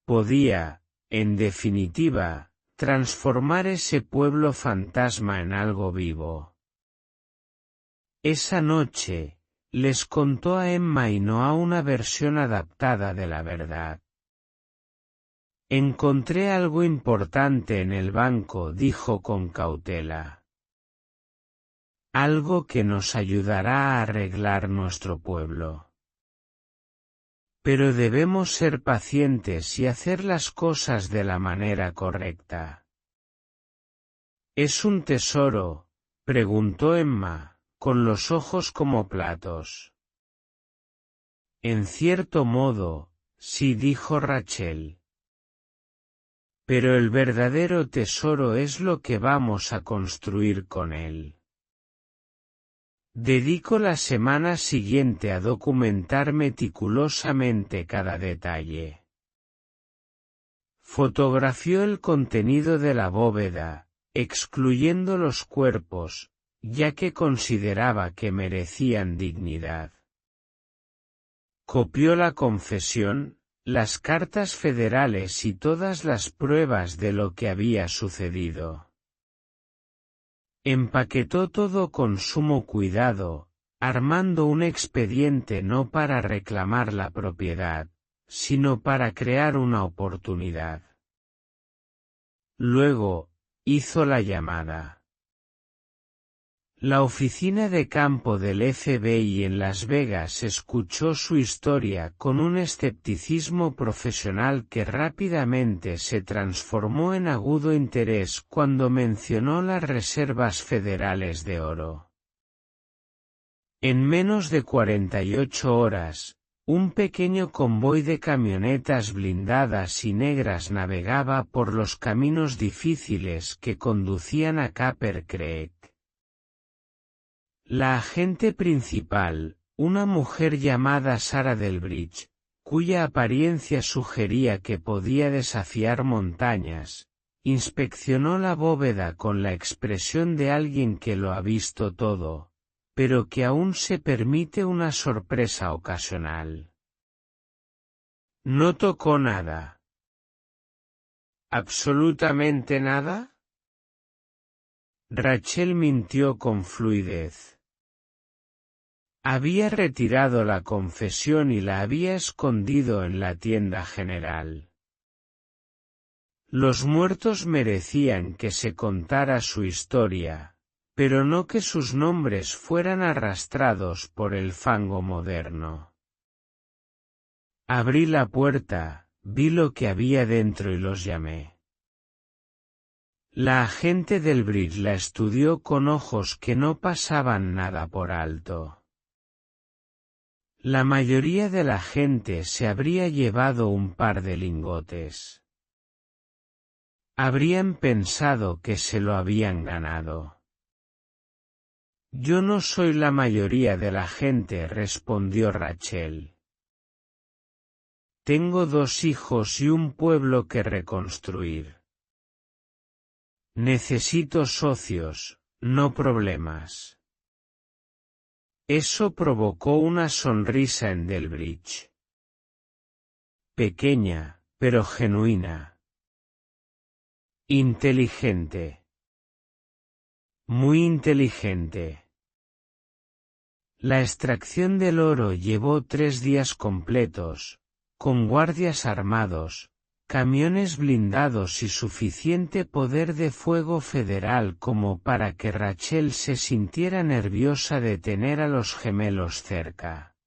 Podía, en definitiva, transformar ese pueblo fantasma en algo vivo. Esa noche, les contó a Emma y Noah una versión adaptada de la verdad. Encontré algo importante en el banco, dijo con cautela. Algo que nos ayudará a arreglar nuestro pueblo. Pero debemos ser pacientes y hacer las cosas de la manera correcta. ¿Es un tesoro?, preguntó Emma, con los ojos como platos. En cierto modo, sí, dijo Rachel. Pero el verdadero tesoro es lo que vamos a construir con él. Dedico la semana siguiente a documentar meticulosamente cada detalle. Fotografió el contenido de la bóveda, excluyendo los cuerpos, ya que consideraba que merecían dignidad. Copió la confesión, las cartas federales y todas las pruebas de lo que había sucedido. Empaquetó todo con sumo cuidado, armando un expediente no para reclamar la propiedad, sino para crear una oportunidad. Luego, hizo la llamada. La oficina de campo del FBI en Las Vegas escuchó su historia con un escepticismo profesional que rápidamente se transformó en agudo interés cuando mencionó las reservas federales de oro. En menos de 48 horas, un pequeño convoy de camionetas blindadas y negras navegaba por los caminos difíciles que conducían a Capper Creek. La agente principal, una mujer llamada Sarah Delbridge, cuya apariencia sugería que podía desafiar montañas, inspeccionó la bóveda con la expresión de alguien que lo ha visto todo, pero que aún se permite una sorpresa ocasional. No tocó nada. ¿Absolutamente nada? Rachel mintió con fluidez. Había retirado la confesión y la había escondido en la tienda general. Los muertos merecían que se contara su historia, pero no que sus nombres fueran arrastrados por el fango moderno. Abrí la puerta, vi lo que había dentro y los llamé. La agente Delbridge la estudió con ojos que no pasaban nada por alto. La mayoría de la gente se habría llevado un par de lingotes. Habrían pensado que se lo habían ganado. Yo no soy la mayoría de la gente, respondió Rachel. Tengo 2 hijos y un pueblo que reconstruir. Necesito socios, no problemas. Eso provocó una sonrisa en Delbridge. Pequeña, pero genuina. Inteligente. Muy inteligente. La extracción del oro llevó 3 días completos, con guardias armados, camiones blindados y suficiente poder de fuego federal como para que Rachel se sintiera nerviosa de tener a los gemelos cerca.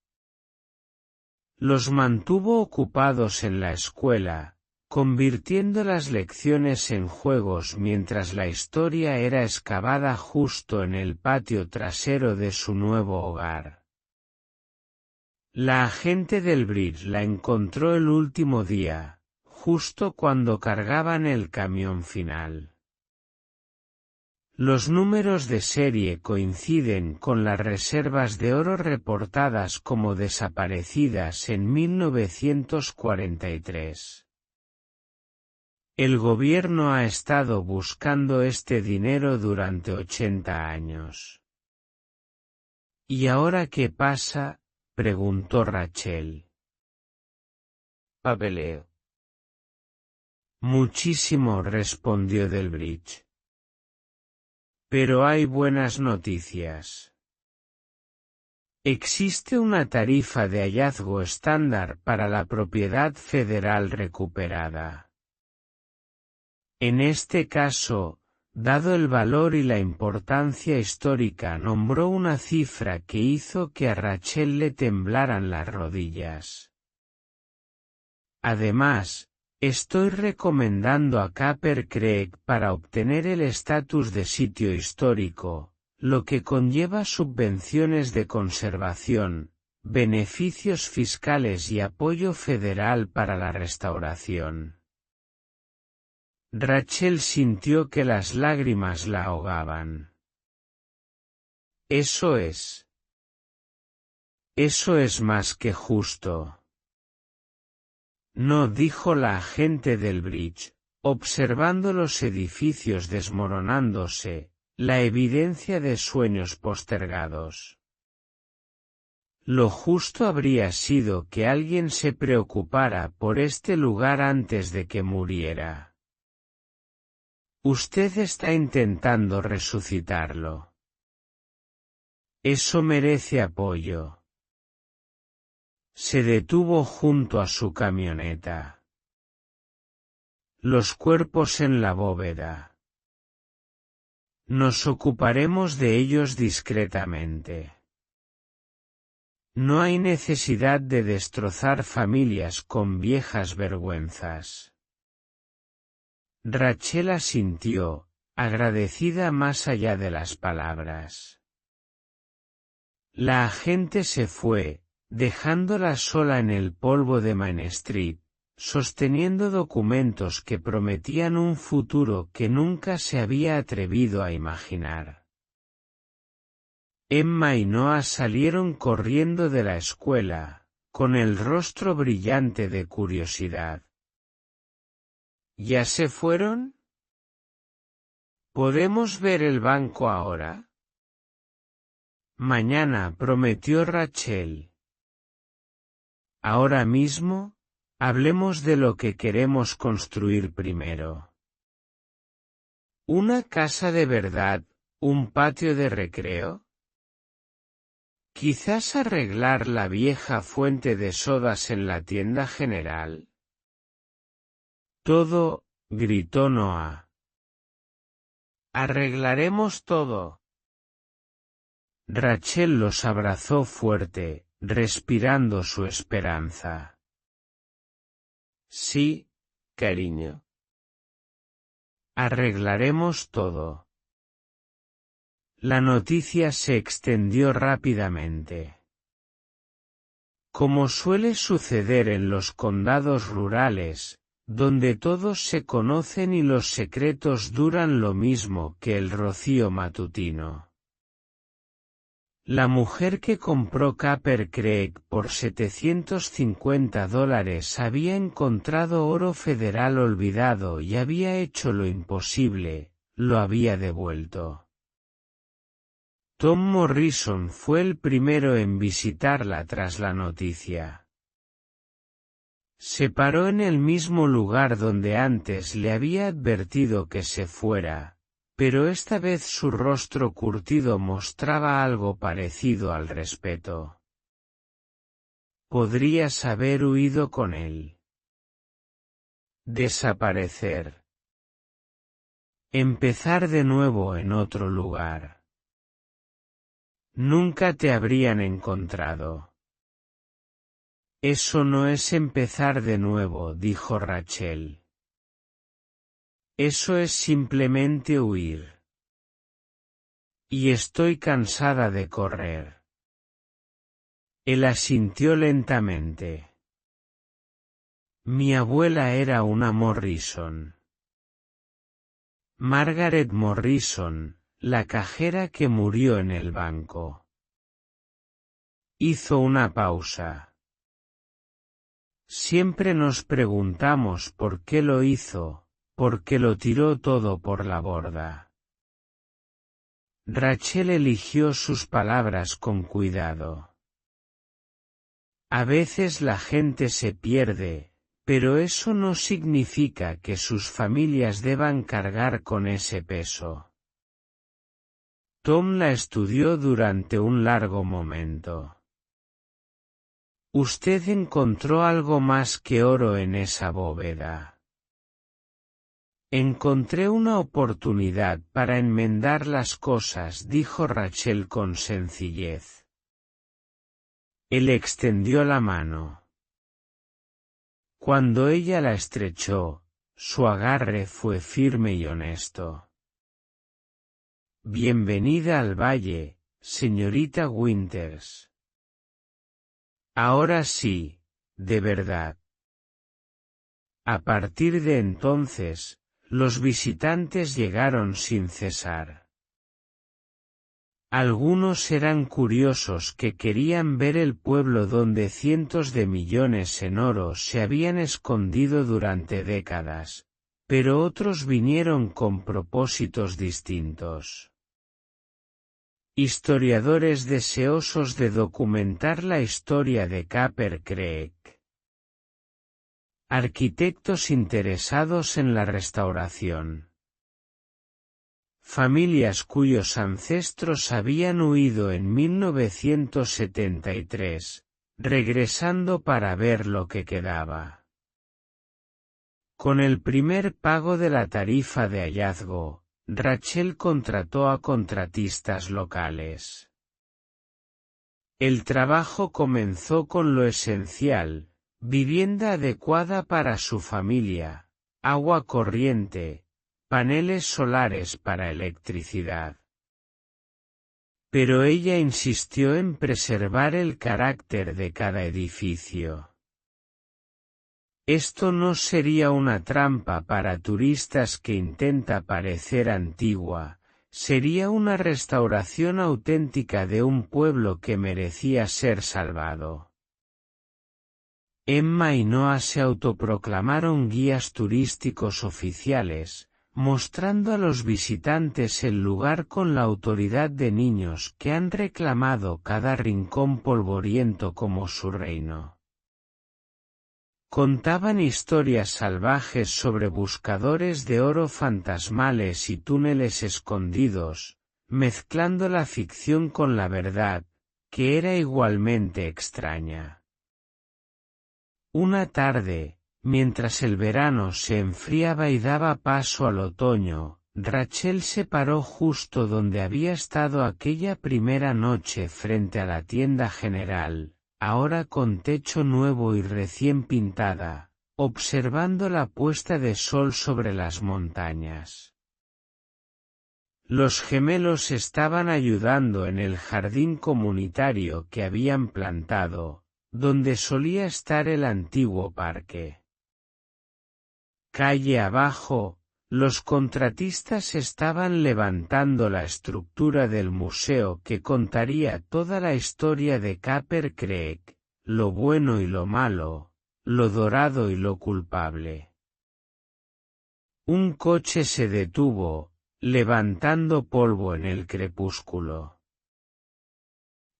Los mantuvo ocupados en la escuela, convirtiendo las lecciones en juegos mientras la historia era excavada justo en el patio trasero de su nuevo hogar. La agente Delbridge la encontró el último día, justo cuando cargaban el camión final. Los números de serie coinciden con las reservas de oro reportadas como desaparecidas en 1943. El gobierno ha estado buscando este dinero durante 80 años. ¿Y ahora qué pasa?, preguntó Rachel. Papeleo. Muchísimo, respondió Delbridge. Pero hay buenas noticias. Existe una tarifa de hallazgo estándar para la propiedad federal recuperada. En este caso, dado el valor y la importancia histórica, nombró una cifra que hizo que a Rachel le temblaran las rodillas. Además, estoy recomendando a Copper Creek para obtener el estatus de sitio histórico, lo que conlleva subvenciones de conservación, beneficios fiscales y apoyo federal para la restauración. Rachel sintió que las lágrimas la ahogaban. Eso es más que justo. No, dijo la agente Delbridge, observando los edificios desmoronándose, la evidencia de sueños postergados. Lo justo habría sido que alguien se preocupara por este lugar antes de que muriera. Usted está intentando resucitarlo. Eso merece apoyo. Se detuvo junto a su camioneta. Los cuerpos en la bóveda. Nos ocuparemos de ellos discretamente. No hay necesidad de destrozar familias con viejas vergüenzas. Rachel asintió, agradecida más allá de las palabras. La agente se fue, dejándola sola en el polvo de Main Street, sosteniendo documentos que prometían un futuro que nunca se había atrevido a imaginar. Emma y Noah salieron corriendo de la escuela, con el rostro brillante de curiosidad. ¿Ya se fueron? ¿Podemos ver el banco ahora? Mañana, prometió Rachel. Ahora mismo, hablemos de lo que queremos construir primero. ¿Una casa de verdad, un patio de recreo? Quizás arreglar la vieja fuente de sodas en la tienda general. Todo, gritó Noah. Arreglaremos todo. Rachel los abrazó fuerte, respirando su esperanza. Sí, cariño. Arreglaremos todo. La noticia se extendió rápidamente. Como suele suceder en los condados rurales, donde todos se conocen y los secretos duran lo mismo que el rocío matutino. La mujer que compró Copper Creek por $750 había encontrado oro federal olvidado y había hecho lo imposible, lo había devuelto. Tom Morrison fue el primero en visitarla tras la noticia. Se paró en el mismo lugar donde antes le había advertido que se fuera, pero esta vez su rostro curtido mostraba algo parecido al respeto. Podrías haber huido con él. Desaparecer. Empezar de nuevo en otro lugar. Nunca te habrían encontrado. Eso no es empezar de nuevo, dijo Rachel. Eso es simplemente huir. Y estoy cansada de correr. Él asintió lentamente. Mi abuela era una Morrison. Margaret Morrison, la cajera que murió en el banco. Hizo una pausa. Siempre nos preguntamos por qué lo hizo, por qué lo tiró todo por la borda. Rachel eligió sus palabras con cuidado. A veces la gente se pierde, pero eso no significa que sus familias deban cargar con ese peso. Tom la estudió durante un largo momento. Usted encontró algo más que oro en esa bóveda. Encontré una oportunidad para enmendar las cosas, dijo Rachel con sencillez. Él extendió la mano. Cuando ella la estrechó, su agarre fue firme y honesto. Bienvenida al valle, señorita Winters. Ahora sí, de verdad. A partir de entonces, los visitantes llegaron sin cesar. Algunos eran curiosos que querían ver el pueblo donde cientos de millones en oro se habían escondido durante décadas, pero otros vinieron con propósitos distintos. Historiadores deseosos de documentar la historia de Copper Creek. Arquitectos interesados en la restauración. Familias cuyos ancestros habían huido en 1973, regresando para ver lo que quedaba. Con el primer pago de la tarifa de hallazgo, Rachel contrató a contratistas locales. El trabajo comenzó con lo esencial: vivienda adecuada para su familia, agua corriente, paneles solares para electricidad. Pero ella insistió en preservar el carácter de cada edificio. Esto no sería una trampa para turistas que intenta parecer antigua, sería una restauración auténtica de un pueblo que merecía ser salvado. Emma y Noah se autoproclamaron guías turísticos oficiales, mostrando a los visitantes el lugar con la autoridad de niños que han reclamado cada rincón polvoriento como su reino. Contaban historias salvajes sobre buscadores de oro fantasmales y túneles escondidos, mezclando la ficción con la verdad, que era igualmente extraña. Una tarde, mientras el verano se enfriaba y daba paso al otoño, Rachel se paró justo donde había estado aquella primera noche frente a la tienda general, ahora con techo nuevo y recién pintada, observando la puesta de sol sobre las montañas. Los gemelos estaban ayudando en el jardín comunitario que habían plantado, donde solía estar el antiguo parque. Calle abajo, los contratistas estaban levantando la estructura del museo que contaría toda la historia de Copper Creek, lo bueno y lo malo, lo dorado y lo culpable. Un coche se detuvo, levantando polvo en el crepúsculo.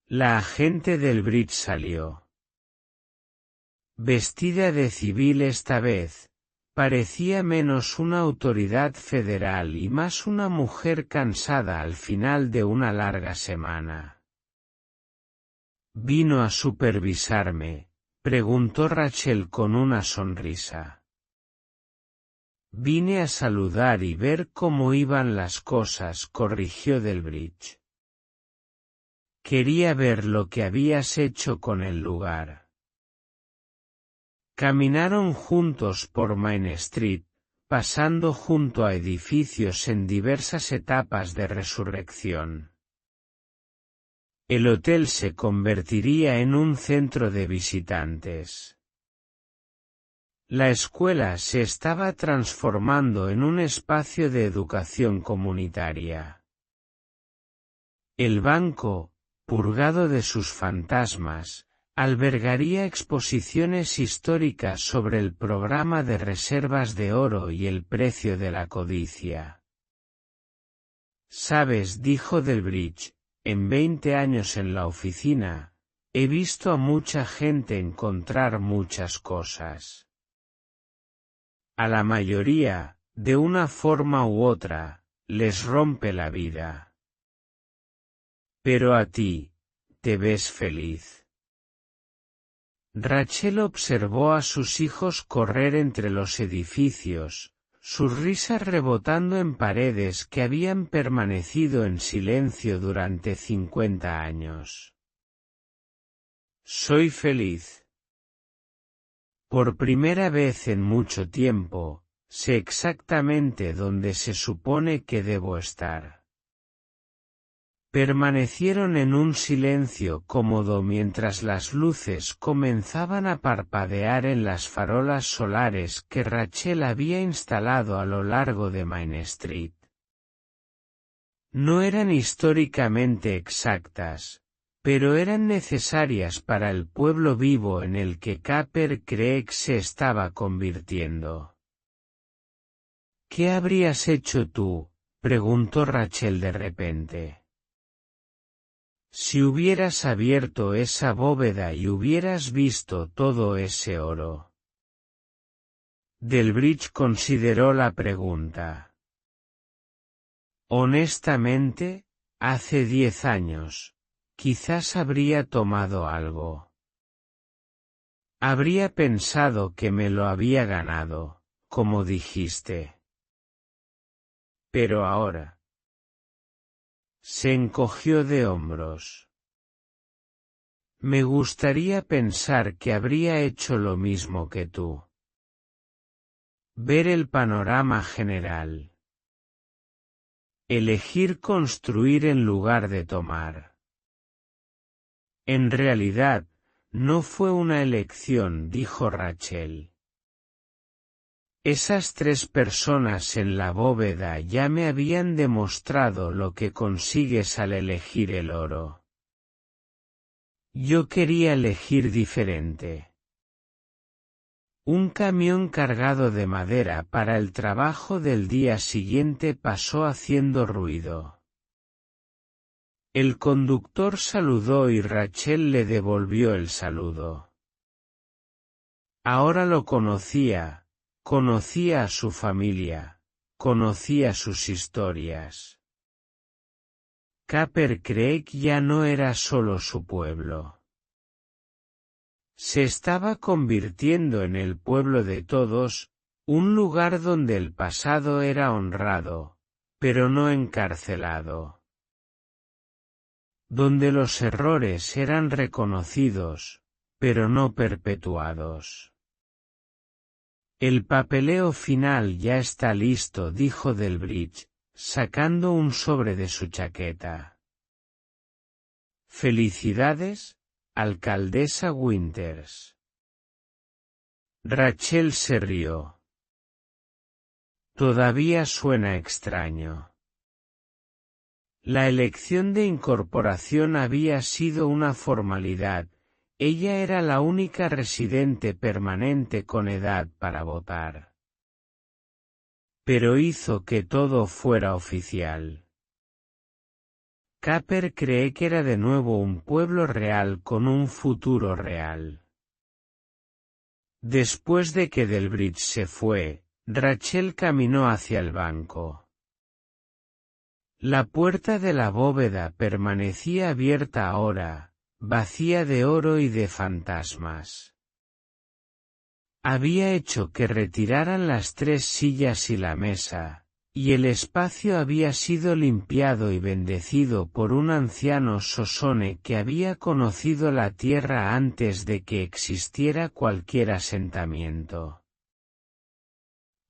La agente del bridge salió. Vestida de civil esta vez, parecía menos una autoridad federal y más una mujer cansada al final de una larga semana. ¿Vino a supervisarme?, preguntó Rachel con una sonrisa. Vine a saludar y ver cómo iban las cosas, corrigió Delbridge. Quería ver lo que habías hecho con el lugar. Caminaron juntos por Main Street, pasando junto a edificios en diversas etapas de resurrección. El hotel se convertiría en un centro de visitantes. La escuela se estaba transformando en un espacio de educación comunitaria. El banco, purgado de sus fantasmas, albergaría exposiciones históricas sobre el programa de reservas de oro y el precio de la codicia. «Sabes», dijo Delbridge, «en 20 años en la oficina, he visto a mucha gente encontrar muchas cosas. A la mayoría, de una forma u otra, les rompe la vida. Pero a ti, te ves feliz». Rachel observó a sus hijos correr entre los edificios, sus risas rebotando en paredes que habían permanecido en silencio durante 50 años. «Soy feliz. Por primera vez en mucho tiempo, sé exactamente dónde se supone que debo estar». Permanecieron en un silencio cómodo mientras las luces comenzaban a parpadear en las farolas solares que Rachel había instalado a lo largo de Main Street. No eran históricamente exactas, pero eran necesarias para el pueblo vivo en el que Copper Creek se estaba convirtiendo. «¿Qué habrías hecho tú?», preguntó Rachel de repente. «Si hubieras abierto esa bóveda y hubieras visto todo ese oro». Delbridge consideró la pregunta. «Honestamente, hace 10 años, quizás habría tomado algo. Habría pensado que me lo había ganado, como dijiste. Pero ahora». Se encogió de hombros. «Me gustaría pensar que habría hecho lo mismo que tú. Ver el panorama general. Elegir construir en lugar de tomar». «En realidad, no fue una elección», dijo Rachel. «Esas 3 personas en la bóveda ya me habían demostrado lo que consigues al elegir el oro. Yo quería elegir diferente». Un camión cargado de madera para el trabajo del día siguiente pasó haciendo ruido. El conductor saludó y Rachel le devolvió el saludo. Ahora lo conocía. Conocía a su familia, conocía sus historias. Copper Creek ya no era solo su pueblo. Se estaba convirtiendo en el pueblo de todos, un lugar donde el pasado era honrado, pero no encarcelado. Donde los errores eran reconocidos, pero no perpetuados. «El papeleo final ya está listo», dijo Delbridge, sacando un sobre de su chaqueta. «Felicidades, alcaldesa Winters». Rachel se rió. «Todavía suena extraño». La elección de incorporación había sido una formalidad. Ella era la única residente permanente con edad para votar. Pero hizo que todo fuera oficial. Copper Creek era de nuevo un pueblo real con un futuro real. Después de que Delbridge se fue, Rachel caminó hacia el banco. La puerta de la bóveda permanecía abierta ahora, vacía de oro y de fantasmas. Había hecho que retiraran las 3 sillas y la mesa, y el espacio había sido limpiado y bendecido por un anciano Sosone que había conocido la tierra antes de que existiera cualquier asentamiento.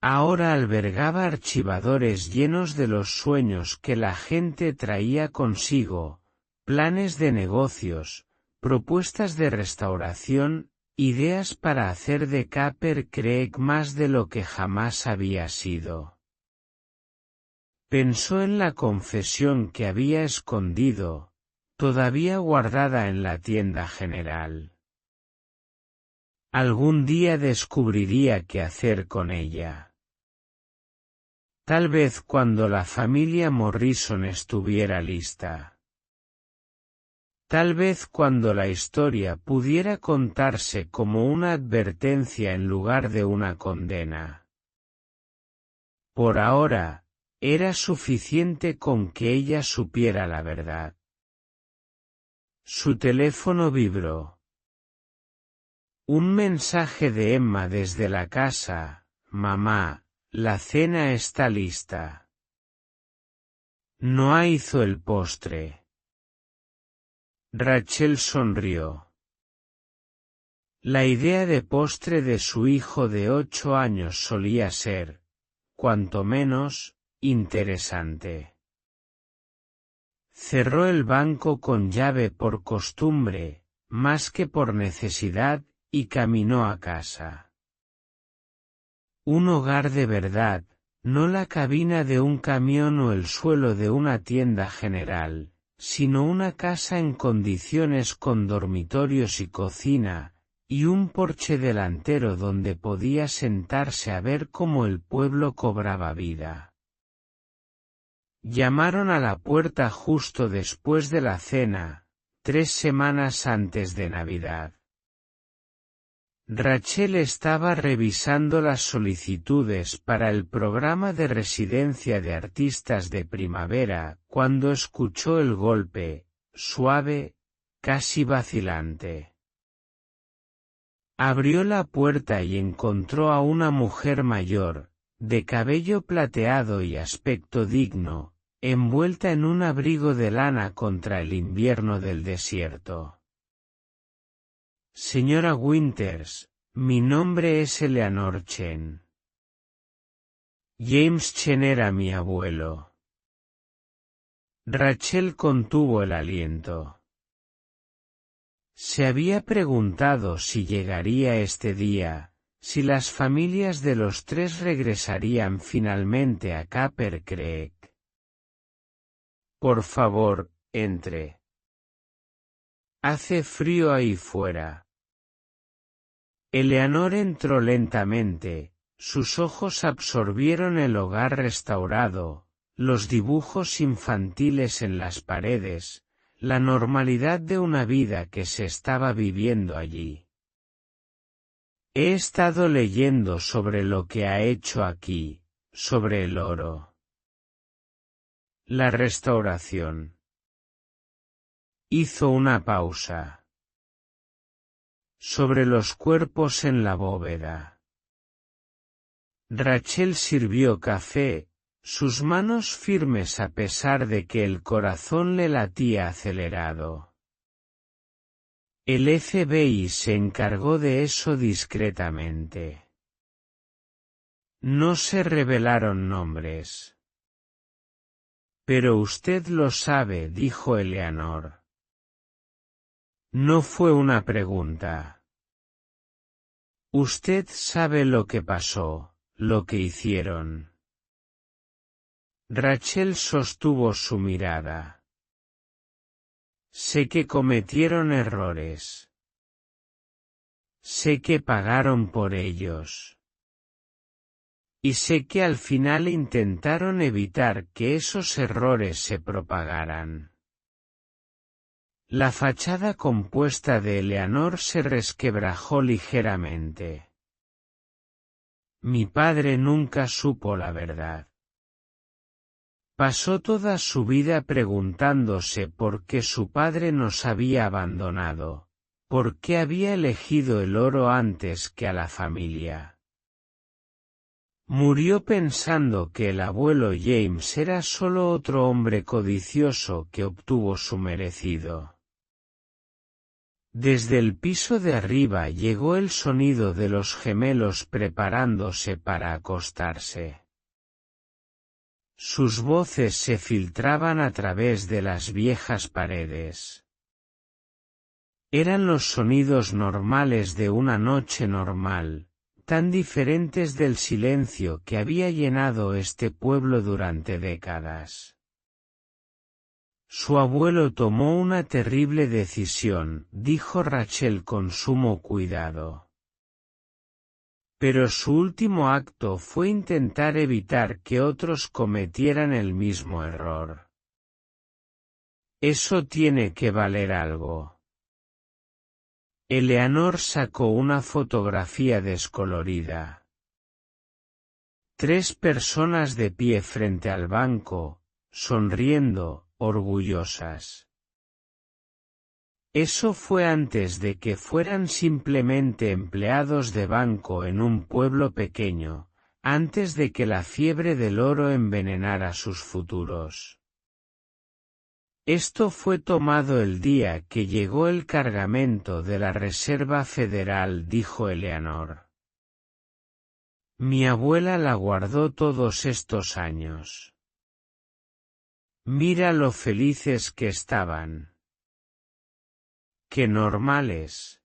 Ahora albergaba archivadores llenos de los sueños que la gente traía consigo, planes de negocios, propuestas de restauración, ideas para hacer de Copper Creek más de lo que jamás había sido. Pensó en la confesión que había escondido, todavía guardada en la tienda general. Algún día descubriría qué hacer con ella. Tal vez cuando la familia Morrison estuviera lista. Tal vez cuando la historia pudiera contarse como una advertencia en lugar de una condena. Por ahora, era suficiente con que ella supiera la verdad. Su teléfono vibró. Un mensaje de Emma desde la casa: «Mamá, la cena está lista». No hizo el postre. Rachel sonrió. La idea de postre de su hijo de 8 años solía ser, cuanto menos, interesante. Cerró el banco con llave por costumbre, más que por necesidad, y caminó a casa. Un hogar de verdad, no la cabina de un camión o el suelo de una tienda general, sino una casa en condiciones con dormitorios y cocina, y un porche delantero donde podía sentarse a ver cómo el pueblo cobraba vida. Llamaron a la puerta justo después de la cena, 3 semanas antes de Navidad. Rachel estaba revisando las solicitudes para el programa de residencia de artistas de primavera, cuando escuchó el golpe, suave, casi vacilante. Abrió la puerta y encontró a una mujer mayor, de cabello plateado y aspecto digno, envuelta en un abrigo de lana contra el invierno del desierto. Señora Winters, mi nombre es Eleanor Chen. James Chen era mi abuelo. Rachel contuvo el aliento. Se había preguntado si llegaría este día, si las familias de los 3 regresarían finalmente a Copper Creek. Por favor, entre. Hace frío ahí fuera. Eleanor entró lentamente, sus ojos absorbieron el hogar restaurado, los dibujos infantiles en las paredes, la normalidad de una vida que se estaba viviendo allí. He estado leyendo sobre lo que ha hecho aquí, sobre el oro. La restauración. Hizo una pausa. Sobre los cuerpos en la bóveda. Rachel sirvió café, sus manos firmes a pesar de que el corazón le latía acelerado. El FBI se encargó de eso discretamente. No se revelaron nombres. Pero usted lo sabe, dijo Eleanor. No fue una pregunta. Usted sabe lo que pasó, lo que hicieron. Rachel sostuvo su mirada. Sé que cometieron errores. Sé que pagaron por ellos. Y sé que al final intentaron evitar que esos errores se propagaran. La fachada compuesta de Eleanor se resquebrajó ligeramente. Mi padre nunca supo la verdad. Pasó toda su vida preguntándose por qué su padre nos había abandonado, por qué había elegido el oro antes que a la familia. Murió pensando que el abuelo James era solo otro hombre codicioso que obtuvo su merecido. Desde el piso de arriba llegó el sonido de los gemelos preparándose para acostarse. Sus voces se filtraban a través de las viejas paredes. Eran los sonidos normales de una noche normal, tan diferentes del silencio que había llenado este pueblo durante décadas. Su abuelo tomó una terrible decisión, dijo Rachel con sumo cuidado. Pero su último acto fue intentar evitar que otros cometieran el mismo error. Eso tiene que valer algo. Eleanor sacó una fotografía descolorida. 3 personas de pie frente al banco, sonriendo, orgullosas. Eso fue antes de que fueran simplemente empleados de banco en un pueblo pequeño, antes de que la fiebre del oro envenenara sus futuros. Esto fue tomado el día que llegó el cargamento de la Reserva Federal, dijo Eleanor. Mi abuela la guardó todos estos años. Mira lo felices que estaban. ¡Qué normales!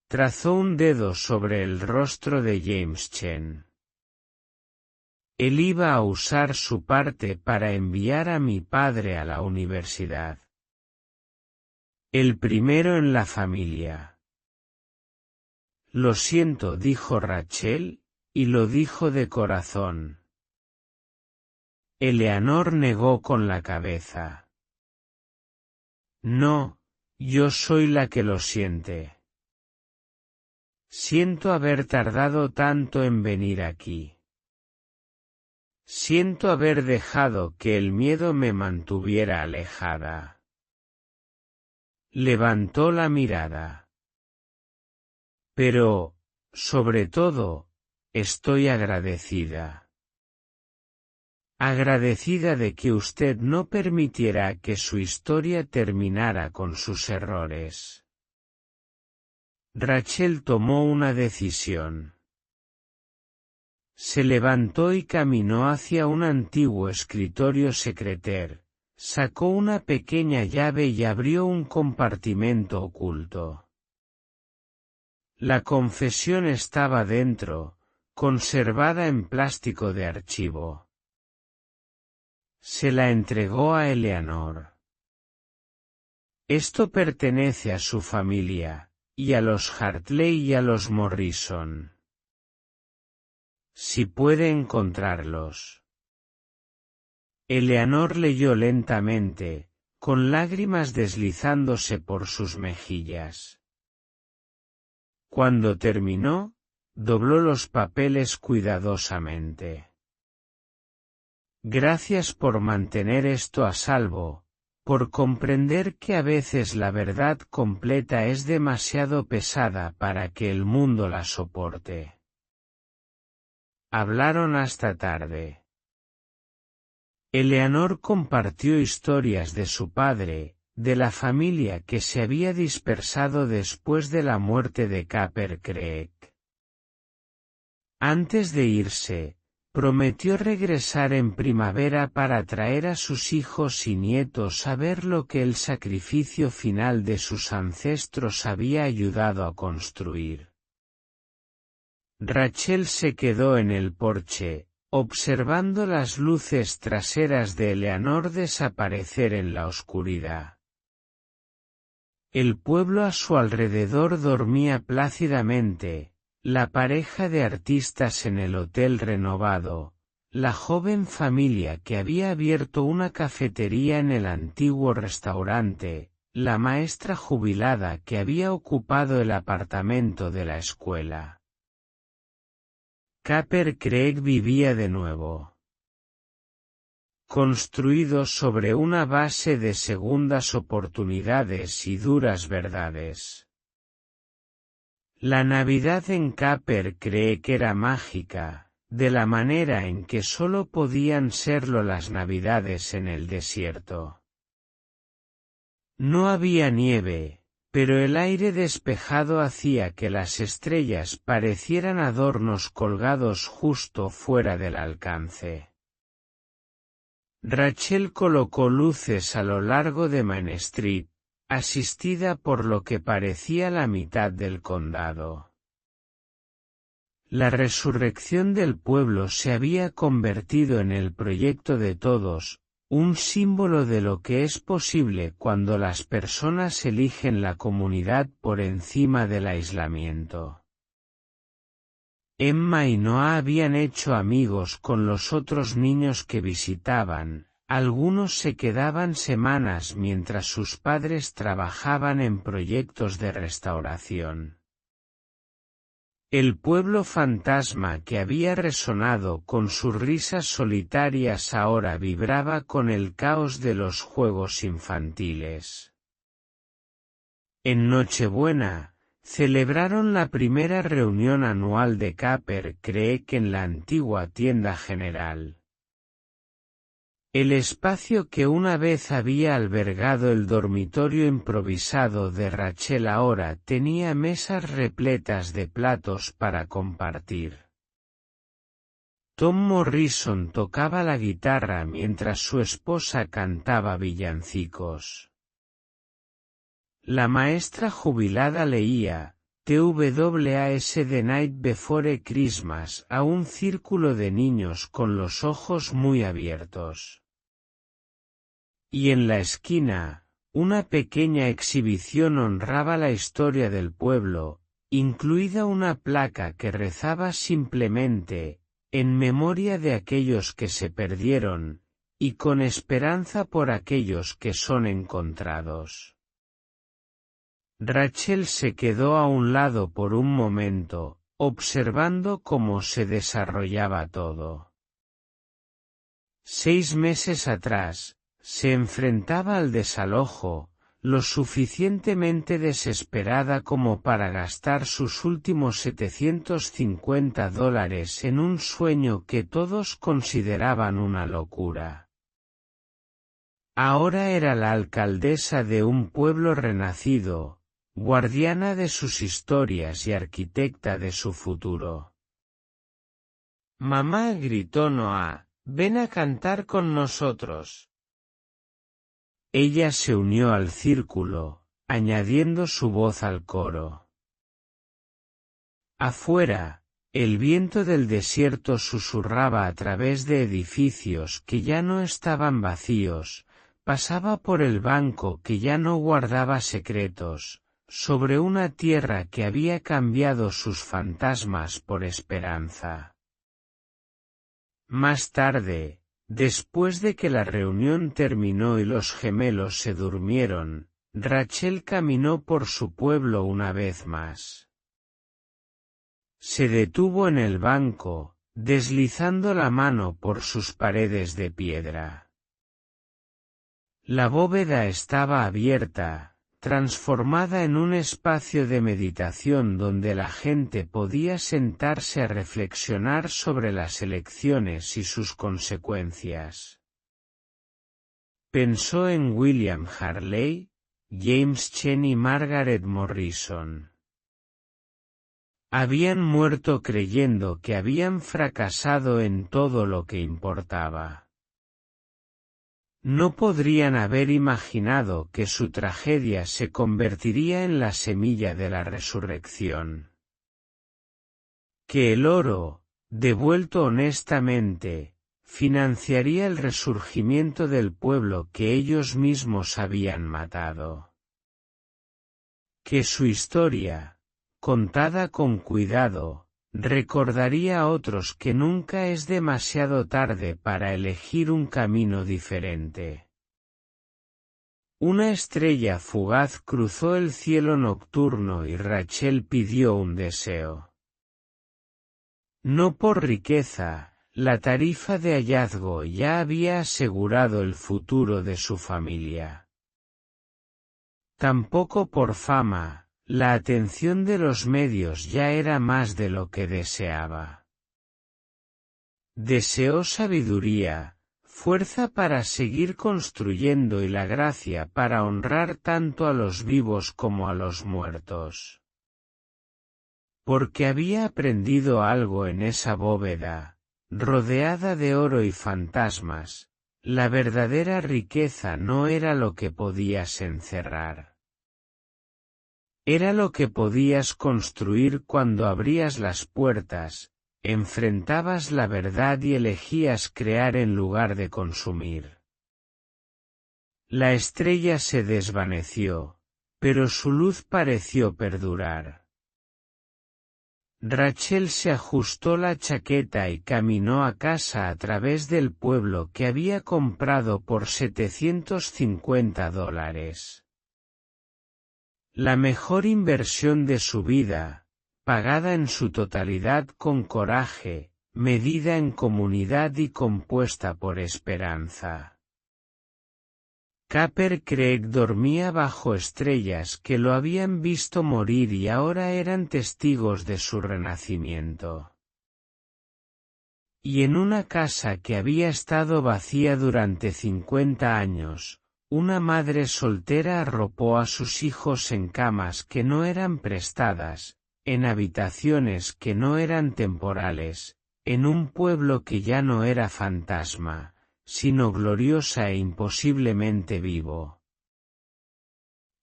Trazó un dedo sobre el rostro de James Chen. Él iba a usar su parte para enviar a mi padre a la universidad. El primero en la familia. Lo siento, dijo Rachel, y lo dijo de corazón. Eleanor negó con la cabeza. No, yo soy la que lo siente. Siento haber tardado tanto en venir aquí. Siento haber dejado que el miedo me mantuviera alejada. Levantó la mirada. Pero, sobre todo, estoy agradecida. Agradecida de que usted no permitiera que su historia terminara con sus errores. Rachel tomó una decisión. Se levantó y caminó hacia un antiguo escritorio secreter, sacó una pequeña llave y abrió un compartimento oculto. La confesión estaba dentro, conservada en plástico de archivo. Se la entregó a Eleanor. Esto pertenece a su familia, y a los Hartley y a los Morrison. Si puede encontrarlos. Eleanor leyó lentamente, con lágrimas deslizándose por sus mejillas. Cuando terminó, dobló los papeles cuidadosamente. Gracias por mantener esto a salvo, por comprender que a veces la verdad completa es demasiado pesada para que el mundo la soporte. Hablaron hasta tarde. Eleanor compartió historias de su padre, de la familia que se había dispersado después de la muerte de Cooper Craig. Antes de irse, prometió regresar en primavera para traer a sus hijos y nietos a ver lo que el sacrificio final de sus ancestros había ayudado a construir. Rachel se quedó en el porche, observando las luces traseras de Eleanor desaparecer en la oscuridad. El pueblo a su alrededor dormía plácidamente, la pareja de artistas en el hotel renovado, la joven familia que había abierto una cafetería en el antiguo restaurante, la maestra jubilada que había ocupado el apartamento de la escuela. Cooper Craig vivía de nuevo. Construido sobre una base de segundas oportunidades y duras verdades. La Navidad en Cooper Craig era mágica, de la manera en que solo podían serlo las Navidades en el desierto. No había nieve, pero el aire despejado hacía que las estrellas parecieran adornos colgados justo fuera del alcance. Rachel colocó luces a lo largo de Main Street, asistida por lo que parecía la mitad del condado. La resurrección del pueblo se había convertido en el proyecto de todos, un símbolo de lo que es posible cuando las personas eligen la comunidad por encima del aislamiento. Emma y Noah habían hecho amigos con los otros niños que visitaban, algunos se quedaban semanas mientras sus padres trabajaban en proyectos de restauración. El pueblo fantasma que había resonado con sus risas solitarias ahora vibraba con el caos de los juegos infantiles. En Nochebuena, celebraron la primera reunión anual de Capper Creek en la antigua tienda general. El espacio que una vez había albergado el dormitorio improvisado de Rachel ahora tenía mesas repletas de platos para compartir. Tom Morrison tocaba la guitarra mientras su esposa cantaba villancicos. La maestra jubilada leía TWAS The Night Before Christmas a un círculo de niños con los ojos muy abiertos. Y en la esquina, una pequeña exhibición honraba la historia del pueblo, incluida una placa que rezaba simplemente, en memoria de aquellos que se perdieron, y con esperanza por aquellos que son encontrados. Rachel se quedó a un lado por un momento, observando cómo se desarrollaba todo. 6 meses atrás, se enfrentaba al desalojo, lo suficientemente desesperada como para gastar sus últimos $750 en un sueño que todos consideraban una locura. Ahora era la alcaldesa de un pueblo renacido, guardiana de sus historias y arquitecta de su futuro. «Mamá», gritó Noah, «ven a cantar con nosotros». Ella se unió al círculo, añadiendo su voz al coro. Afuera, el viento del desierto susurraba a través de edificios que ya no estaban vacíos, pasaba por el banco que ya no guardaba secretos, sobre una tierra que había cambiado sus fantasmas por esperanza. Más tarde, después de que la reunión terminó y los gemelos se durmieron, Rachel caminó por su pueblo una vez más. Se detuvo en el banco, deslizando la mano por sus paredes de piedra. La bóveda estaba abierta, transformada en un espacio de meditación donde la gente podía sentarse a reflexionar sobre las elecciones y sus consecuencias. Pensó en William Harley, James Chen y Margaret Morrison. Habían muerto creyendo que habían fracasado en todo lo que importaba. No podrían haber imaginado que su tragedia se convertiría en la semilla de la resurrección. Que el oro, devuelto honestamente, financiaría el resurgimiento del pueblo que ellos mismos habían matado. Que su historia, contada con cuidado, recordaría a otros que nunca es demasiado tarde para elegir un camino diferente. Una estrella fugaz cruzó el cielo nocturno y Rachel pidió un deseo. No por riqueza, la tarifa de hallazgo ya había asegurado el futuro de su familia. Tampoco por fama. La atención de los medios ya era más de lo que deseaba. Deseó sabiduría, fuerza para seguir construyendo y la gracia para honrar tanto a los vivos como a los muertos. Porque había aprendido algo en esa bóveda, rodeada de oro y fantasmas, la verdadera riqueza no era lo que podías encerrar. Era lo que podías construir cuando abrías las puertas, enfrentabas la verdad y elegías crear en lugar de consumir. La estrella se desvaneció, pero su luz pareció perdurar. Rachel se ajustó la chaqueta y caminó a casa a través del pueblo que había comprado por $750. La mejor inversión de su vida, pagada en su totalidad con coraje, medida en comunidad y compuesta por esperanza. Copper Creek dormía bajo estrellas que lo habían visto morir y ahora eran testigos de su renacimiento. Y en una casa que había estado vacía durante 50 años, una madre soltera arropó a sus hijos en camas que no eran prestadas, en habitaciones que no eran temporales, en un pueblo que ya no era fantasma, sino gloriosa e imposiblemente vivo.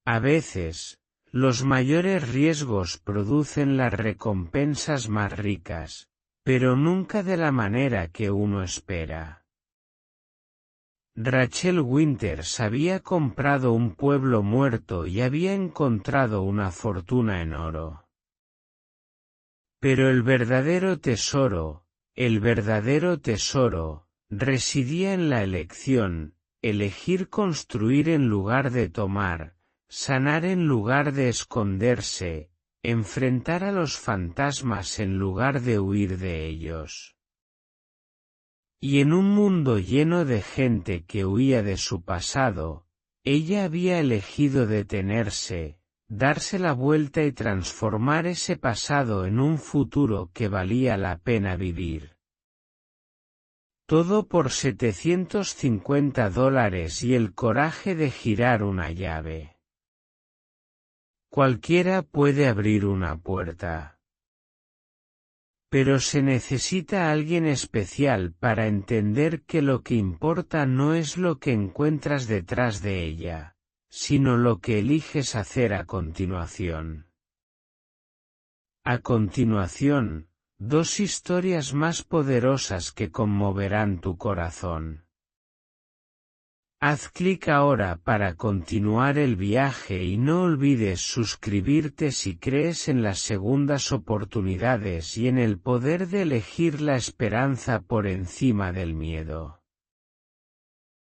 A veces, los mayores riesgos producen las recompensas más ricas, pero nunca de la manera que uno espera. Rachel Winters había comprado un pueblo muerto y había encontrado una fortuna en oro. Pero el verdadero tesoro, residía en la elección, elegir construir en lugar de tomar, sanar en lugar de esconderse, enfrentar a los fantasmas en lugar de huir de ellos. Y en un mundo lleno de gente que huía de su pasado, ella había elegido detenerse, darse la vuelta y transformar ese pasado en un futuro que valía la pena vivir. Todo por $750 y el coraje de girar una llave. Cualquiera puede abrir una puerta. Pero se necesita alguien especial para entender que lo que importa no es lo que encuentras detrás de ella, sino lo que eliges hacer a continuación. A continuación, dos historias más poderosas que conmoverán tu corazón. Haz clic ahora para continuar el viaje y no olvides suscribirte si crees en las segundas oportunidades y en el poder de elegir la esperanza por encima del miedo.